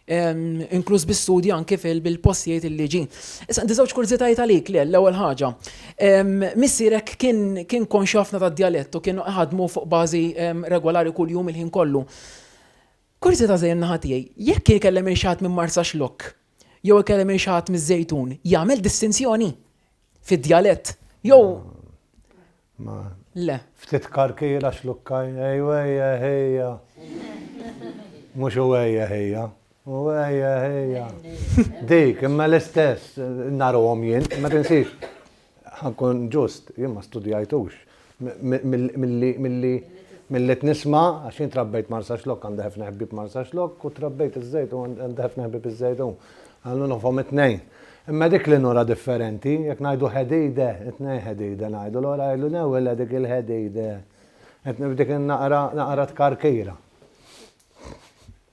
Inkluż bi-studji anke bil-postijiet il ġin. Issa għandi żewġ kurżitajiet għalik li l-ewwel ħaġa. Missierek kien konxi ħafna tad-dialettu, kienu ħadmu fuq bażi regolari kuljum il-ħin kollu. Kurżità żejn naħa tiegħi, jekk kien ikellem il xaħat minn Marsa Xlokk, jew ikellem il xaħat miż-Żejtun, jagħmel distinzjoni fid-dialett. Jew le. Ftit karkira xlukkaj, ejwejja ħejja. Mhux huwejja ħejja. Ejja. Dik, imma l-istess, narahom jien, ma tinsix, ħankun ġust, jien ma studjajtux. Mill-li nisma, għaxin trabbejt Marsa Xlokk, għandi ħafna ħbib Marsa Xlokk, u trabbejt iż-Żejtun, għandi ħafna ħbib iż-Żejtun. Għallu nofhom it-tnejn. Imma dik li nura differenti, jekk ngħidu ħedejde, it-tnejn ħedejde ngħidu, l-ora jgħidu newwel dik il-ħedejde. Dik naqra tkarkira.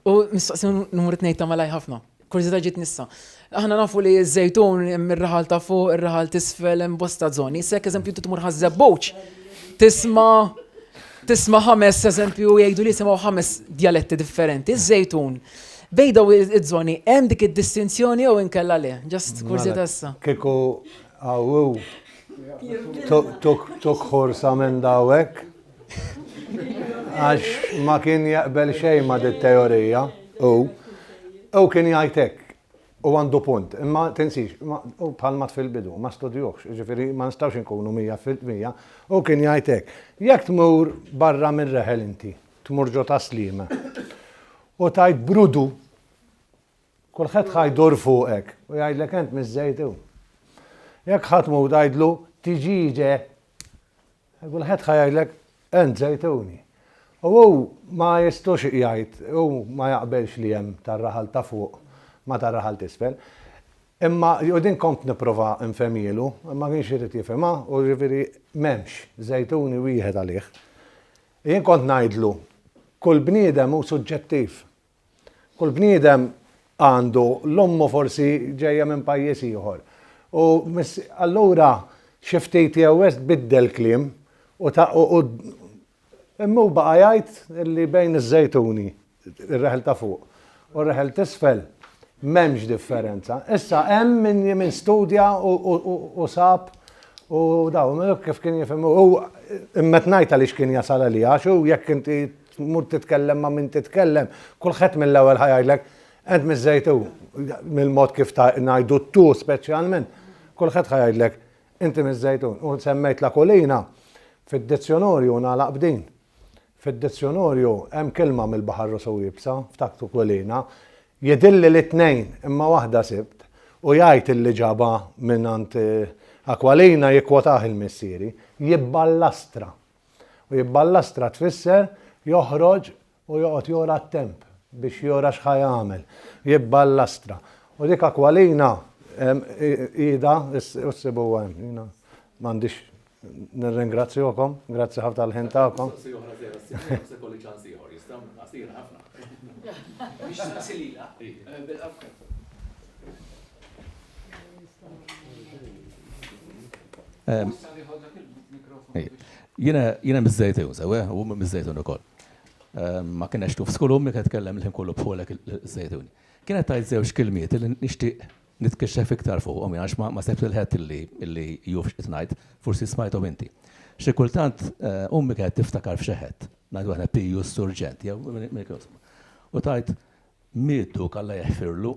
U mistaqsim numru 2 ta' malaj ħafna. Kurzita ġiet nissa. Aħna nafu li ż-Żejtun hemm ir-raħal ta' fuq, ir-raħal t'isfel hemm bosta żoni. Sekk eżempju tmur ħażebboċ. Tisma' 5 eżempju jgħidu li semgħu 5 dialetti differenti. Iż-Żejtun. Bejda iż-żoni hemm dik id-distinzjoni jew inkella le. Ġast kurzita issa. Kieku għawu tuk ħorsa minn dawek. Għax ma kien jaqbel xejn ma dit-teorija, u kien jgħidlek, u għandu punt, imma tinsix, u bħalma fil-bidu, ma studjuħx, ġifiri ma nistawx nkunu 100%, u kien jgħidlek, jekk tmur barra minn reħel inti, tmur ġo ta' Slima, u tajt brudu, kulħadd ħajdur fuqek, u jgħidlek ent miż-Żejtun. Jekk ħatmu tgħidlu tiġiġe, kulħadd ħajgħidlek ent Żejtuni. U ma jistux jgħid, u ma jaqbelx li hemm tar-raħal ta' fuq, ma tar-raħal t'isfel. Imma u din kont nipprova nfemilu, ma kienx irid jifhimha, u ġifieri m'hemmx Żejtuni wieħed għalih. Jien kont ngħidlu, kull bniedem hu suġġettiv. Kull bniedem għandu l-ommu forsi ġejja minn pajjiż ieħor. U allura xi ftit jew biddel kliem u imma baqa' jgħid li bejn iż-Żejtuni, ir-reħel ta' fuq, u r-reħel t'isfel m'hemmx differenza. Issa hemm min studja u sab u daw, kif kien jifhem u imma ngħid għaliex kien jasal għalija, xu jekk inti tmur titkellem ma' min titkellem, kulħadd mill-ewwel ħajgħidlek ent miż-Żejtun, mill-mod kif ngħidu tu speċjalment, kulħadd ħajgħidlek inti miż-Żejtun. U semmejt l-Aquilina fid-dizzjonorju nagħlaq b'din. Fid-dizzjonorju hemm kelma mill-Baħar Rosu Jibsa, f'taktu Aquilina, jedilli l-tnejn imma waħda sibt u jgħid illi ġaba minnant Aquilina jikkwotah il-missieri, jibballastra. U jibballastra tfisser joħroġ u joqgħod jora t-temp biex jora x'ħajamel. Jibballastra. U dik Aquilina ida issibu hemm. M'għandix nirringrazzjukom, grazzi ħafna tal-ħin tagħkom. Jiena miż-Żejtun sewa, u miż-Żejtun ukoll. Ma kienx tuf skol ummi qed tkellem il-ħin kollu bħolek iż-Żejtuni. Kienet tgħid żewġ kilmiet li nixtieq nitkixxef iktar fuqhom għax ma sebt il-ħett illi juf ngħid, forsi smajthom inti. Xi kultant ummi kienet tiftakar f'xi ħedd ngħidu aħna pijus surġenti, u tajt mietu kalla jeħfirlu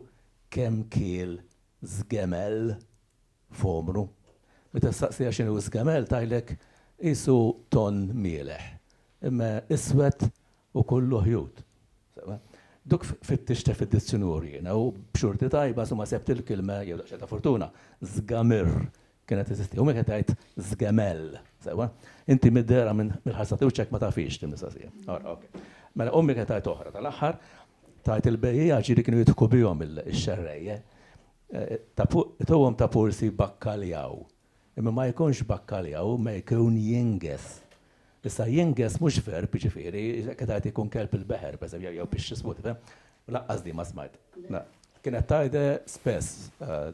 kemm kiel żgemel fomru. Meta staqsija x'inhu żgemel tajlek isu ton mieleħ, imma iswed u kullu ħjud. Duk fittixta fid-dizzjonarju jiena u b'xurti tajba summa sebt il-kilma jew daqsxejn ta' fortuna, żgamir kienet eżisti. U mek qed żgemel. Inti mid-dera mill-ħarsa tiwċek ma tafix tim-nistaqsija. Mela ommi qed tajt oħra tal-aħħar tajt il-bejja ġiri kienu jitku bihom il-xerrejje. Towhom ta' pursi bakkaljaw. Imma ma jkunx bakkaljaw, ma jkun jinges. Issa jinges mhux verb ġifieri, qed ikun kelb il-beħer, pereżempju jew biex ismut, laqqas di ma smajt. Kienet tajde spess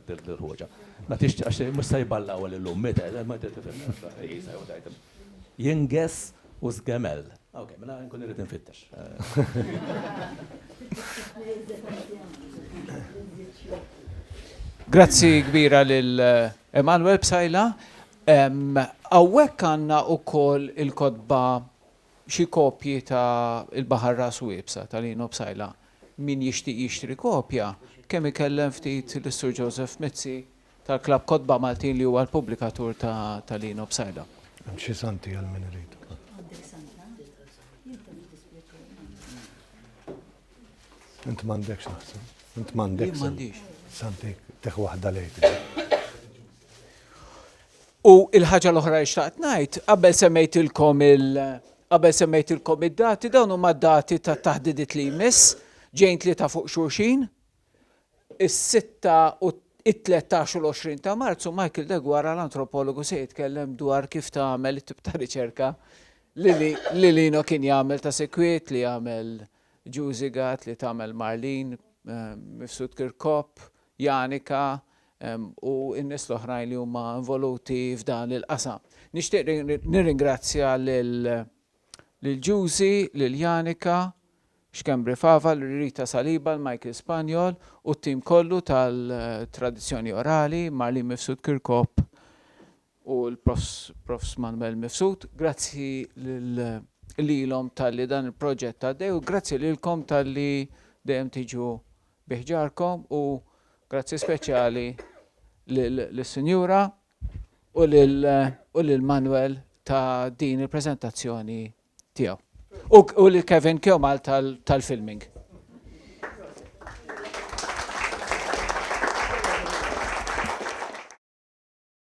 dil-ħoġa. Ma tixtieq għax mhux se jballaw lil-lum meta, ma jinges u żgemel. Okej, mela nkun irid infittex. Grazzi kbira lil Emanuel Bsajla. Għawek għanna u koll il-kodba xi kopji ta' il-Baħar Ras Wiebsa tal-Lino Bsajla. Min jixtri kopja, kemm ikellem ftit l-Sur Joseph Mizzi tal-Klab Kodba Maltin li huwa l-pubblikatur ta' Lino Bsajla. Xi santi għal min irid. Int m'għandekx naħseb. Int m'għandekx. Santi teħ waħda lejt. U il-ħaġa l-oħra xtaqt ngħid, qabel semmejtilkom id-dati, dawn huma d-dati ta' taħdidiet li jmiss, ġejn tlieta fuq xulxin, is-6 u it-13 u l-20 ta' Marzu Michael Degwara l-antropologu se jitkellem dwar kif tagħmel it-tip ta' riċerka li Lino kien jagħmel ta' sekwiet, li jagħmel Ġużigat, li tagħmel Marlin, Mifsud Kirkop, Janika, u n-nies l-oħrajn li huma involuti f'dan il-qasam. Nixtieq nirringrazzja lil Ġużi, lil Janika, Xkembri Fava, l-Rita Saliba, l-Michael Spanjol u t-tim kollu tal-tradizzjoni orali, Marlin Mifsud Kirkop u l-Profs Manuel Mifsud. Grazzi lilhom tal-li dan il-proġett għaddej u grazzi lilkom tal-li dejjem tiġu biħġarkom u grazzi speċjali l-Sinjura u l-Manuel ta' din il-prezentazzjoni tiegħu. U l-Kevin Kjomal tal-filming.